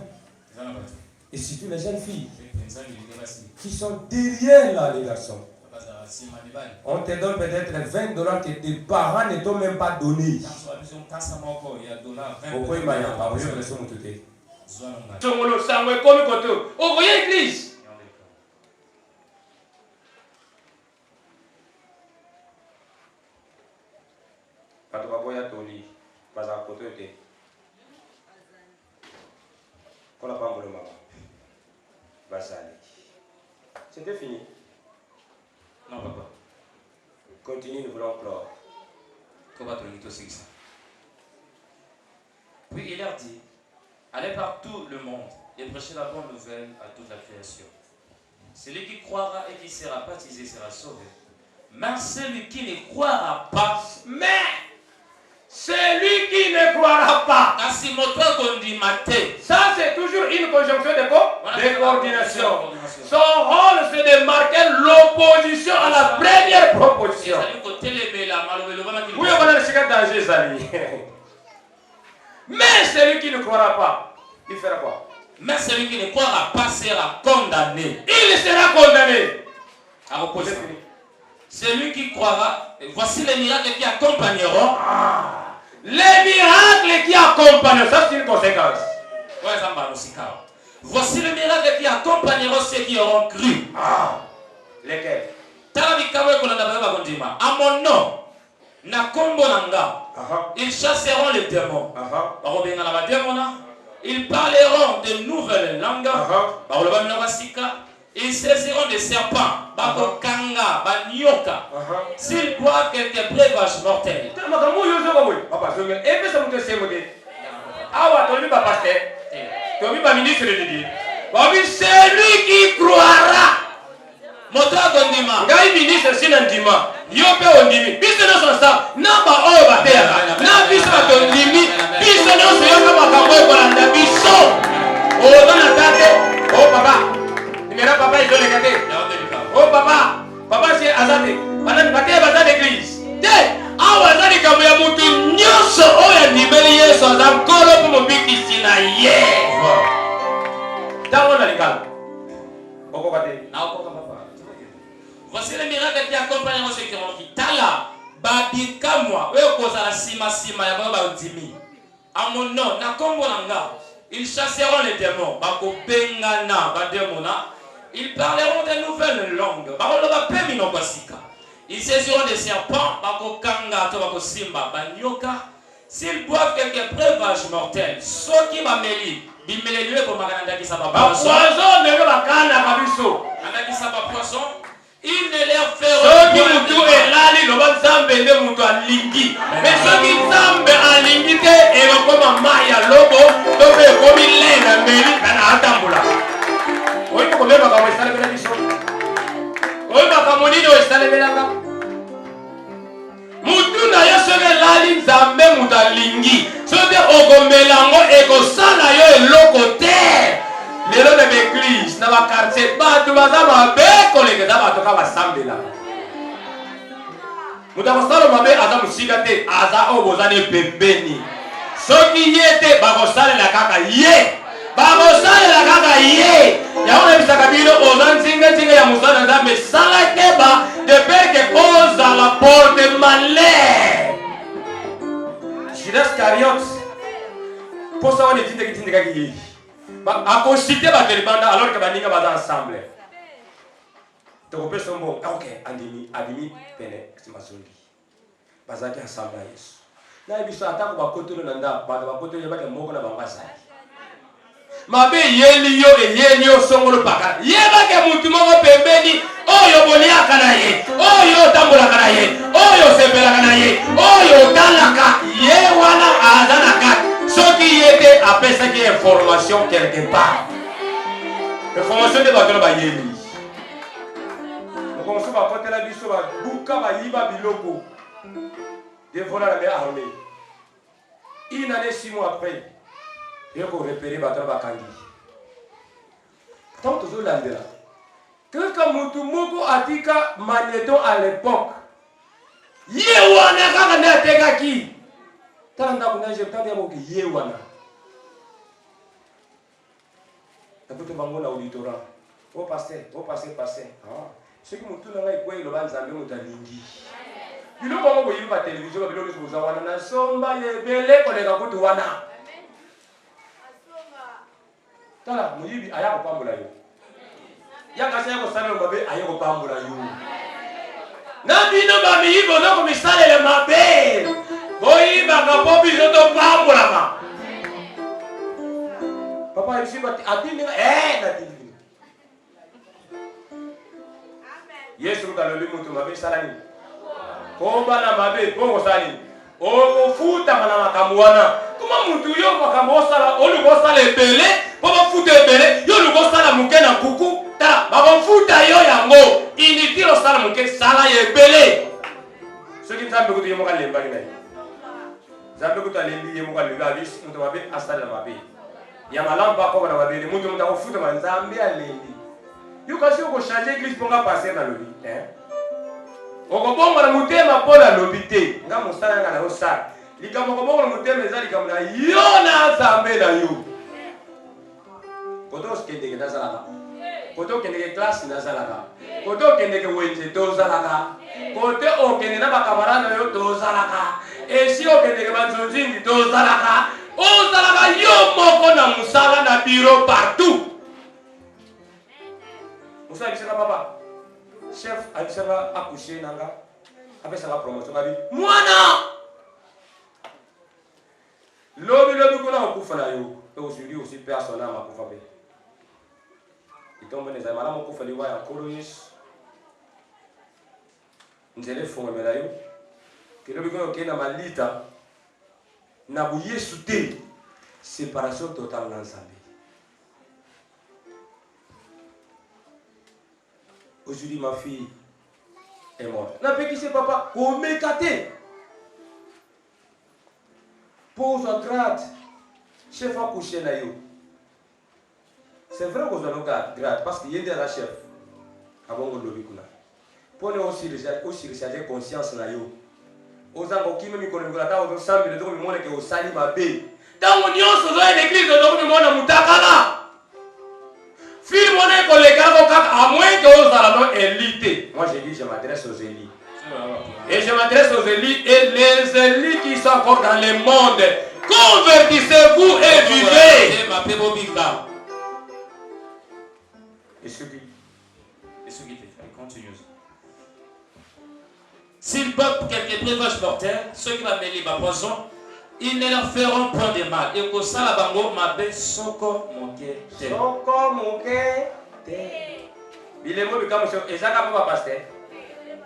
Et surtout les jeunes filles qui sont derrière là les garçons. On te donne peut-être $20 que tes parents ne t'ont même pas donné. Pourquoi il m'a dit pas vous avez son côté. Tongolo sangwe komi koto. Oh voyez l'église. Patoka boya toli baza koto te. Qu'on a pas le maman. C'était fini. Non, papa. Continue, nous voulons pleurer. Puis il leur dit, allez par tout le monde et prêchez la bonne nouvelle à toute la création. Celui qui croira et qui sera baptisé sera sauvé. Mais celui qui ne croira pas, celui qui ne croira pas. Ça, c'est toujours une conjonction de coordination. Son rôle, c'est de marquer l'opposition à la première proposition. Oui, on va le secret danger, Zali. Mais celui qui ne croira pas, il fera quoi? Mais celui qui ne croira pas sera condamné. Il sera condamné. À opposer. Celui qui croira, voici les miracles qui accompagneront. Les miracles qui accompagneront, ça c'est une conséquence. Voici les miracles qui accompagneront ceux qui auront cru. Lesquels? À mon nom, na kombo nanga, ils chasseront les démons. Ils parleront de nouvelles langues. Ils saisiront des serpents. Bakokanga, banyoka. S'ils boivent quelques breuvages mortels. Celui qui croira. Moto gondima. Ngai ministre sinandima. Yope ondimi. Biso no sonsa. Namba oyo batera. Na biso batondimi. Biso no soyoka makambo ekolanda biso. Oh na tate. Oh papa. Nimera papa izoleka te. Oh papa. Papa c'est azate. Bana batera bazate église. Te. Awa azali kambo ya mutu nyoso oyo ndimeli Yesu azakolo po mobikisi na ye. Tango na likala. Okoka te. Na okoka papa. Voici les miracles qui accompagneront ceux qui auront dit Tala, Babika moi, eux cause la sima ya baba dimi. À mon nom, na kombo nanga, ils chasseront les démons, bako bengana, bademona, ils parleront de nouvelles langues, bako ba pemi no basika. Ils saisiront des serpents, bako kanga, to bako simba, banyoka. S'ils boivent quelques breuvages mortels, ceux qui m'amélie, bimelelue pour magananda qui sa ba poisson. Poisson ne va kana kabiso. Anda qui sa ba poisson. Il ne leur fait rien. Ceux qui mutu elali loba nzambe nde mutu alingi. Mais ceux qui nzambe alingi te ekoma maya lobo to pe ekomi lena mbeli kana atambula. Oyi ko mema ka wesale bela biso. Oyi ba kamonino wesale bela ka. Mutu na yo soki elali nzambe mutu alingi. Soki okomelango ekosala yo eloko te. Lelo na l'église, na ba quartier, bato baza mabe kolekeza bato ka basambela. Mutu akosala mabe aza musika te, aza oyo bozane pembeni. Soki ye te bakosalela kaka ye. Bakosalela kaka ye. Yango nayebisaka bino oza nzinga ya mosala nzambe sala keba de peur que ozala porte malheur. Judas Iscariote posa wana etindekaki ye. A concité ba terbanda alors que baninga baza ensemble. Donc on sombo ok adimi pene simasondi. Bazaki ensemble Yesu. Na biso atako ba kotolo nanda ba kotolo ba ke moko na bambasa. Mabe yeli yo eyenyo songolo paka. Yeba ke mutu moko pembeni oyo boliaka na ye. Oyo tambola kana ye. Oyo sepela kana ye. Oyo talaka ye wana azana ka. Ceux qui étaient après ça qui est information quelque part. Information de votre baïeli. Nous commençons bakotela biso babuka bayiba biloko devola la mer armée. Une année 6 mois après, il faut repérer bato bakangi. Tant que là. Quelqu'un mutu moko atika magnéton à l'époque. Yewana kaka na teka ki. Tanda kuna je tanda mo ki yewana. Taputo bango na auditorat. Oh pasteur. Ah, ce qui mutu na ngai kwelo banzambe mutalingi. Bilo bango bo yiba télévision bilo biso zawana na somba yebele koleka kutu wana. Tala muyibi aya ko pambola yo. Ya kasi yako sana mabe aya ko pambola yo. Na bino ba mi yibo no ko misale le mabe. Boyi ba ka popi zo to pambola ma. Papa ici ba atini na tini. Yesu kaloli mutu mabe salani. Ko bana mabe ko sali. O futa mana makamuana. Kuma mutu yo makamosala olu ko sala ebele, po futa ebele, yo lu ko sala muke na kuku. Ta ba futa yo yango. Initi lo sala muke sala ebele. Ce qui nzambe kutu yemo kalemba ni ngai. Nzambe kutu alembi yemo kalemba bis mutu mabe asala mabe. Ya malamba ko bana mabe mutu mutu ko futa manzambe alembi. Yo kasi ko changer église pour nga passer na lobi, okobongo na mutema pona lobité nga musala nga na osala likambo okobongo na mutema eza likambo na yo na nzambe na yo koto okendeke nazalaka koto okendeke classe nazalaka koto okendeke wenze tozalaka koto okende na bakamara na yo tozalaka esi okendeke banzonzingi tozalaka ozalaka yo moko na musala na biro partout musala bisaka papa chef alisema accoucher nanga apesa la promotion babi mwana lobi kuna okufa na yo et aujourd'hui aussi personne n'a makufa be itombe neza mala mokufa liwa ya koloyes nzele fonga mela yo kelobi kuna okena malita na bu Yesu te séparation totale na nzambe. Aujourd'hui, ma fille est morte. N'a pas qui c'est papa. Au mécaté. Pose en grade. Chef a couché là. C'est vrai qu'on a grade parce qu'il y a des chefs. Avant qu'on le kuna. Pour nous aussi recharger conscience là. Aux gens qui me connaissent là, aux gens qui me connaissent que au sali ma bé. Dans mon nyonso dans l'église de nous mona mutakala. Fille mon collègue à moins que aux alamans élite. Moi j'ai dit je m'adresse aux élites. Et je m'adresse aux élites et les élites qui sont encore dans le monde. Convertissez-vous et vivez. Et ce qui continue. Si le peuple quelques breuvages mortels, ceux qui vont mêler ma poison, ils ne leur feront point de mal. Et que ça, la bango m'appelle Soko Moke. Soko Moke. Bilemo bika monsieur ezaka papa pasteur.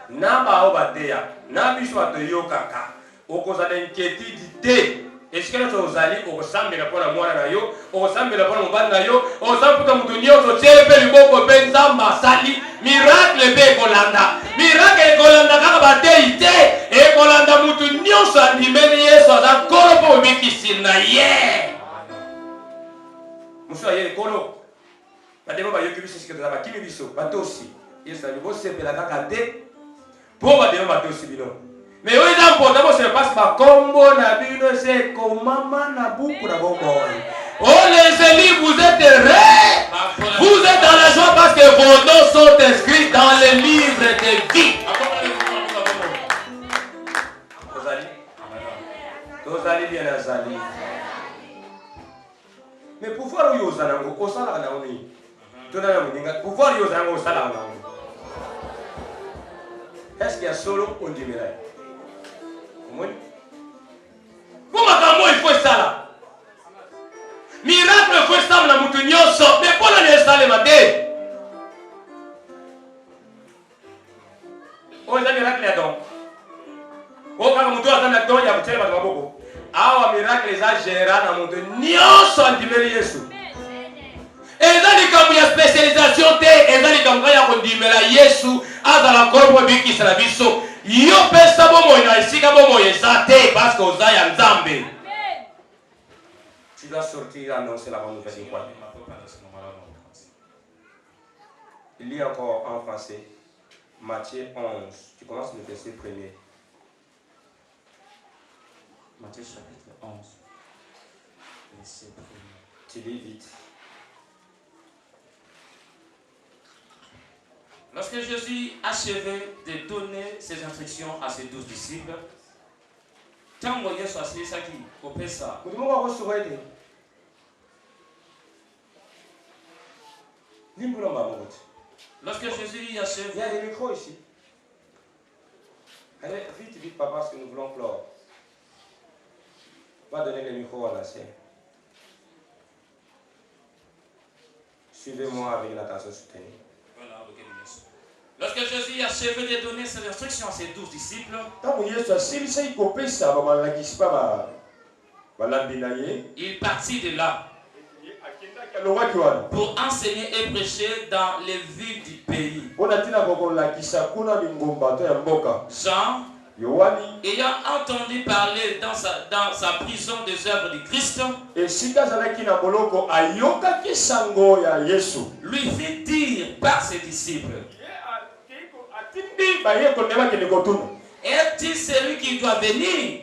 Na ba obateya, na biso atoyo kaka. Okozala inquiétude. Est-ce que nous ozali okosambela pona mwana na yo, okosambela pona mobali na yo, osampuka mutu nyonso tiepe liboko pe nzamba sali, miracle pe kolanda. Miracle kolanda kaka batei te, e kolanda mutu nyonso andimeni Yesu aza kolo po bikisi na ye. Muso aye kolo. Bademo bayoki biso sikete ba kimi biso, batosi. Yesu ali bo sepela kaka te. Po bademo batosi bino. Mais oui, c'est important, c'est parce que combo na bino c'est comme maman na boucle na bombo. Oh les élus, vous êtes heureux. Vous êtes dans la joie parce que vos noms sont inscrits dans le livre de vie. Tozali bien azali. Mais pouvoir yo zanango osala na oni. Tona na muninga pouvoir yo zanango osala na oni. Est-ce qu'il y a solo on dit miracle? Comment il faut ça? Miracle faut ça na mutu nyonso, mais pour la installer ma dé. Oh, ça miracle là donc. Oh, quand mutu atana to ya mutele ba maboko. Awa miracle za général na mutu nyonso andimeli Yesu. ezali ya spécialisation te ezali kambo ya kondimela Yesu azala kombo bikisala biso yo pesa bomoi na esika bomoi eza te parce que oza ya Nzambe. Tu dois sortir annoncer la bonne nouvelle du royaume. Il y a encore en français Matthieu 11. Tu commences le verset 1er. Matthieu chapitre 11. Verset 1er. Tu lis vite. Lorsque Jésus achevait de donner ses instructions à ses 12 disciples, lorsque Jésus achevait, il y a des micros ici. Allez, vite, papa, parce que nous voulons clore. On va donner le micro à l'ancien. Suivez-moi avec l'attention soutenue. Lorsque Jésus achevait de donner ses instructions à ses 12 disciples, il partit de là pour enseigner et prêcher dans les villes du pays. Jean, ayant entendu parler dans sa prison des œuvres du Christ, lui fit dire par ses disciples: est-il celui qui doit venir?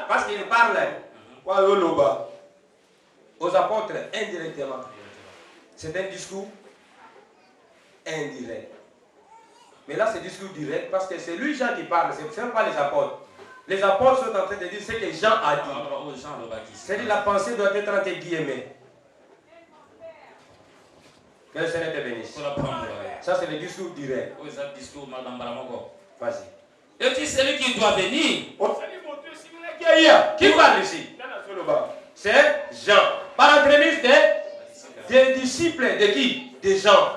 Parce qu'il parle aux apôtres indirectement. C'est un discours indirect. Mais là, c'est un discours direct parce que c'est lui, Jean, qui parle. Ce n'est pas les apôtres. Les apôtres sont en train de dire ce que Jean a dit. C'est-à-dire la pensée doit être entre guillemets. Que le Seigneur te bénisse. Ça, c'est le discours direct. Vas-y. Et c'est celui qui doit venir. Qui parle ici? C'est Jean. Par l'entremise des disciples de qui? Des gens.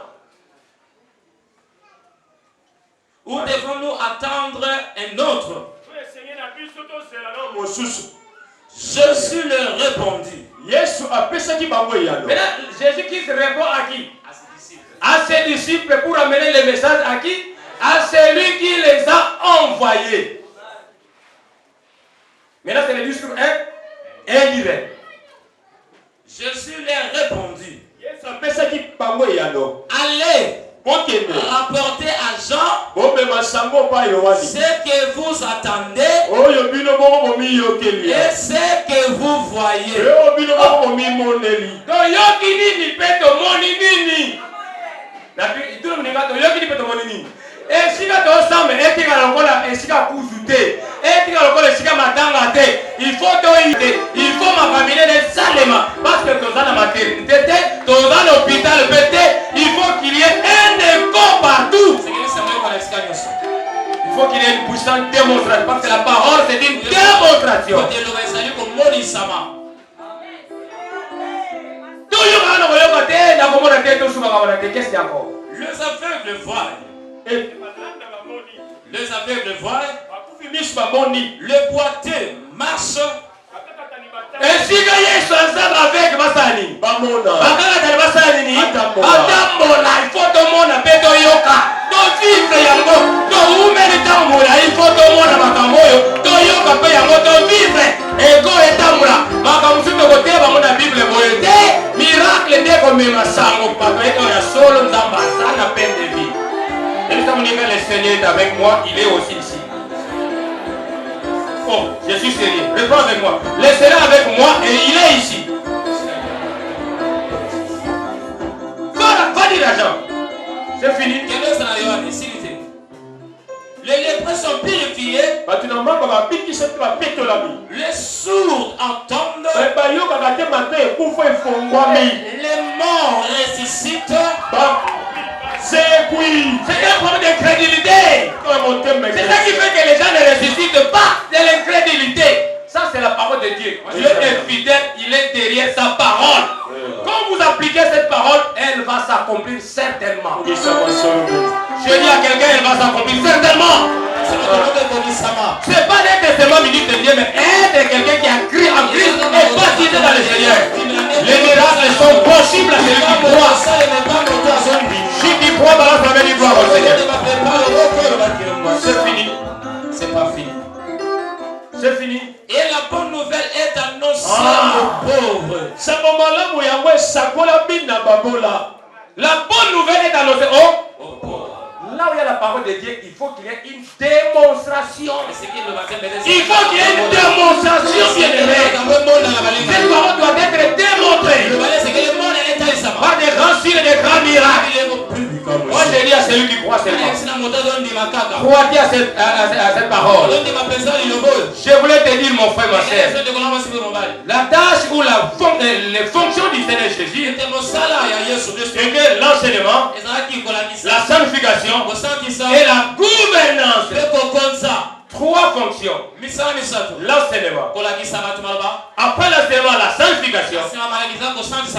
Où devons-nous attendre un autre? Jésus leur répondit. Maintenant, Jésus-Christ répond à qui? À ses disciples pour amener le message à qui? À celui qui les a envoyés. Maintenant, c'est le discours indirect. Jésus leur répondit. Allez rapporter à Jean ce que vous attendez et ce que vous voyez. Il faut m'accompagner des salements parce que dans la maternité, dans l'hôpital, il faut qu'il y ait un écho partout. Il faut qu'il y ait une puissante démonstration parce que la parole c'est une démonstration. Qu'est-ce qu'il y a encore? Les aveugles voient. Les aveugles voient. Le boiteux marche. Ainsi que Yesu avec Basani. Bakala Basani. Atambola, il faut tout le monde peto yoka. To vivre yango. To umeli tambola, il faut tout le monde bakamoyo. To yoka pe yango to vivre. Ego etambola. Makamusu to kote ba mona Bible boyete. Miracle de comme masango papa eto ya solo nzamba sana peine de vie. Et ça me dit que le Seigneur est avec moi, il est aussi ici. Oh, je suis sérieux. Réponds avec moi. Le Seigneur est avec moi et il est ici. Va dire à Jean. C'est fini. Les lépreux sont purifiés. Les sourds entendent. Les morts ressuscitent. C'est un problème d'incrédulité. C'est ça qui fait que les gens ne ressuscitent pas. C'est l'incrédulité. Ça, c'est la parole de Dieu. Dieu est fidèle, il est derrière sa parole. Quand vous appliquez cette parole, elle va s'accomplir certainement. Je dis à quelqu'un, elle va s'accomplir certainement. C'est pas d'être testament ministre de Dieu, mais être quelqu'un qui a cru en Christ. possible à celui qui croit. Si tu crois, balance la main du gloire au Seigneur. C'est fini. C'est pas fini. C'est fini. Et la bonne nouvelle est annoncée aux pauvres. La bonne nouvelle est annoncée aux pauvres. Là où il y a la parole de Dieu, il faut qu'il y ait une démonstration. Il faut qu'il y ait une démonstration, bien-aimé. Cette parole doit être démontrée par des grands signes et des grands miracles. Moi, je dis à celui qui croit seulement. Crois-tu à cette parole? Je voulais te dire, mon frère, ma soeur, la tâche ou les fonctions du Seigneur Jésus, c'est que l'enseignement, la sanctification et la gouvernance. Trois fonctions. L'enseignement. Après l'enseignement, la sanctification.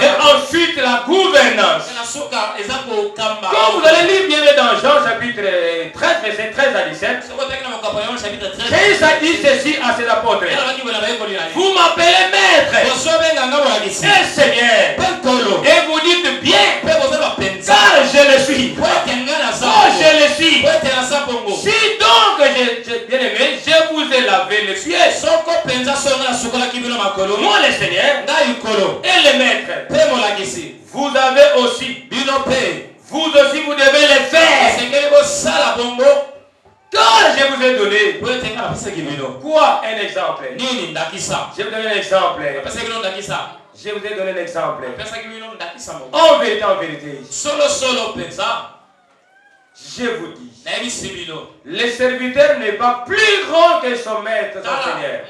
Et ensuite la gouvernance. Quand vous allez lire bien dans Jean chapitre 13, verset 13 à 17, Jésus a dit ceci à ses apôtres. Vous m'appelez maître et Seigneur. Et vous dites bien. Car je le suis. Oh, je le suis. Si donc bien aimé, je vous ai lavé les pieds. Moi le Seigneur et le maître. Vous avez aussi. Vous aussi vous devez le faire. Car je vous ai donné. Quoi? Un exemple. Je vous donne un exemple. Je vous ai donné un exemple. En vérité. Je vous dis, le serviteur n'est pas plus grand que son maître, son Seigneur.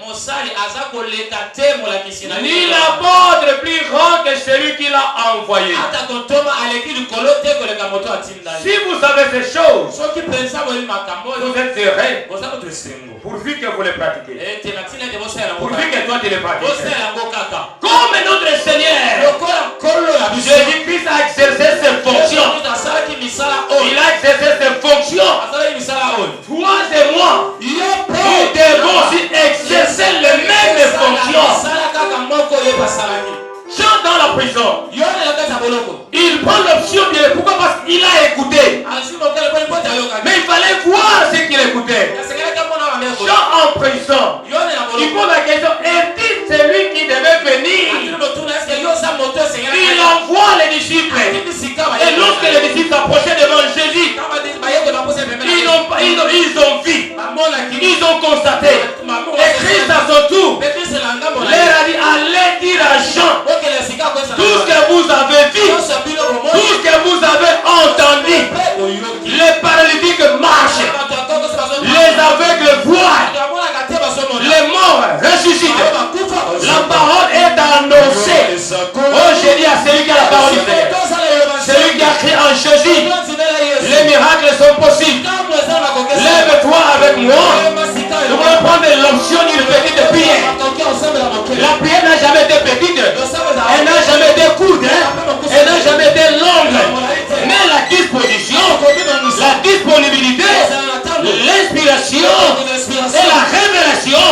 Ni l'apôtre plus grand que celui qui l'a envoyé. Si vous savez ces choses, vous êtes heureux, pourvu que vous les pratiquez. Pourvu que toi tu les pratiques. Comme notre Seigneur, Jésus-Christ a exercé ses fonctions. Il a exercé ses fonctions. Toi et moi, nous devons aussi exercer les mêmes fonctions. Jean dans la prison, il prend l'option de pourquoi? Parce qu'il a écouté. Mais il fallait voir ce qu'il écoutait. Jean en prison, il pose la question, est-il celui qui devait venir? Il envoie les disciples. Et lorsque les disciples s'approchaient devant Jésus, ils ont vu, ils ont constaté. Et Christ à son tour leur a dit, allez dire à Jean tout ce que vous avez vu, tout ce que vous avez entendu. Les paralytiques marchent, les aveugles voient, les morts ressuscitent. La parole est annoncée. Oh, j'ai dit à celui qui a la parole du Seigneur, celui qui a crié en Jésus, les miracles sont possibles. Lève-toi avec moi. Nous voulons prendre l'option d'une petite prière. La prière n'a jamais été petite. Elle n'a jamais été courte. Elle n'a jamais été longue. Mais la disposition, la disponibilité, l'inspiration et la révélation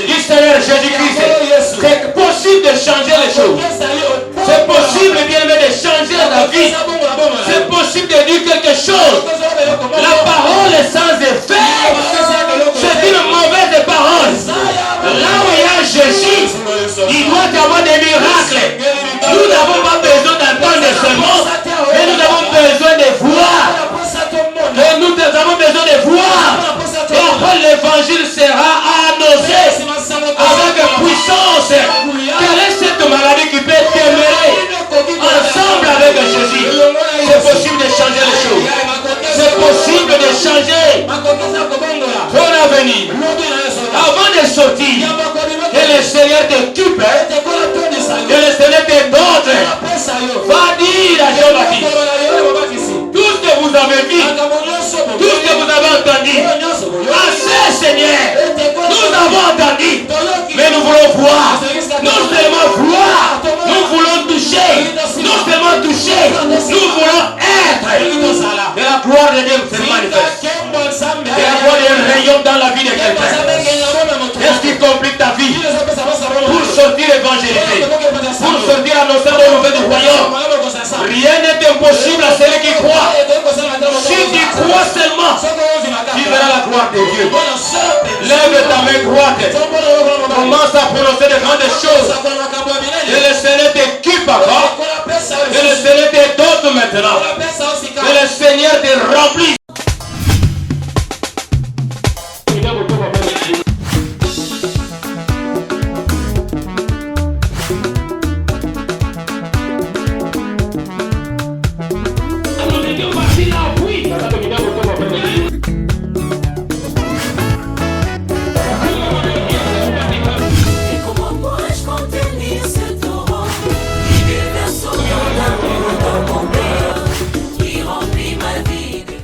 du Seigneur Jésus-Christ. C'est possible de changer les choses. C'est possible, bien aimé, de changer la vie. C'est possible de dire quelque chose. La parole est sans effet. C'est une mauvaise parole. Là où il y a Jésus, il doit y avoir des miracles. Nous n'avons pas besoin d'entendre seulement, mais nous avons besoin de voir. Et nous avons besoin de voir. Et après l'évangile sera annoncé avec puissance. Quelle est cette maladie qui peut demeurer ensemble avec Jésus? C'est possible de changer les choses. C'est possible de changer ton avenir. Avant de sortir, que le Seigneur t'occupe, que le Seigneur te donne. Va dire à Jean-Baptiste, tout ce que vous avez vu, tout ce que vous avez entendu, assez Seigneur, nous avons entendu, mais nous voulons voir, non seulement voir, nous voulons toucher, non seulement toucher, nous voulons être. Que la gloire de Dieu se manifeste. Que la gloire de Dieu rayonne dans la vie de quelqu'un. Qu'est-ce qui complique ta vie? Pour sortir évangéliser, pour sortir annoncer le nouvel du royaume, de Dieu. Lève ta main droite. Commence à prononcer de grandes choses. Que le Seigneur t'équipe encore. Que le Seigneur te dote maintenant. Que le Seigneur te remplisse.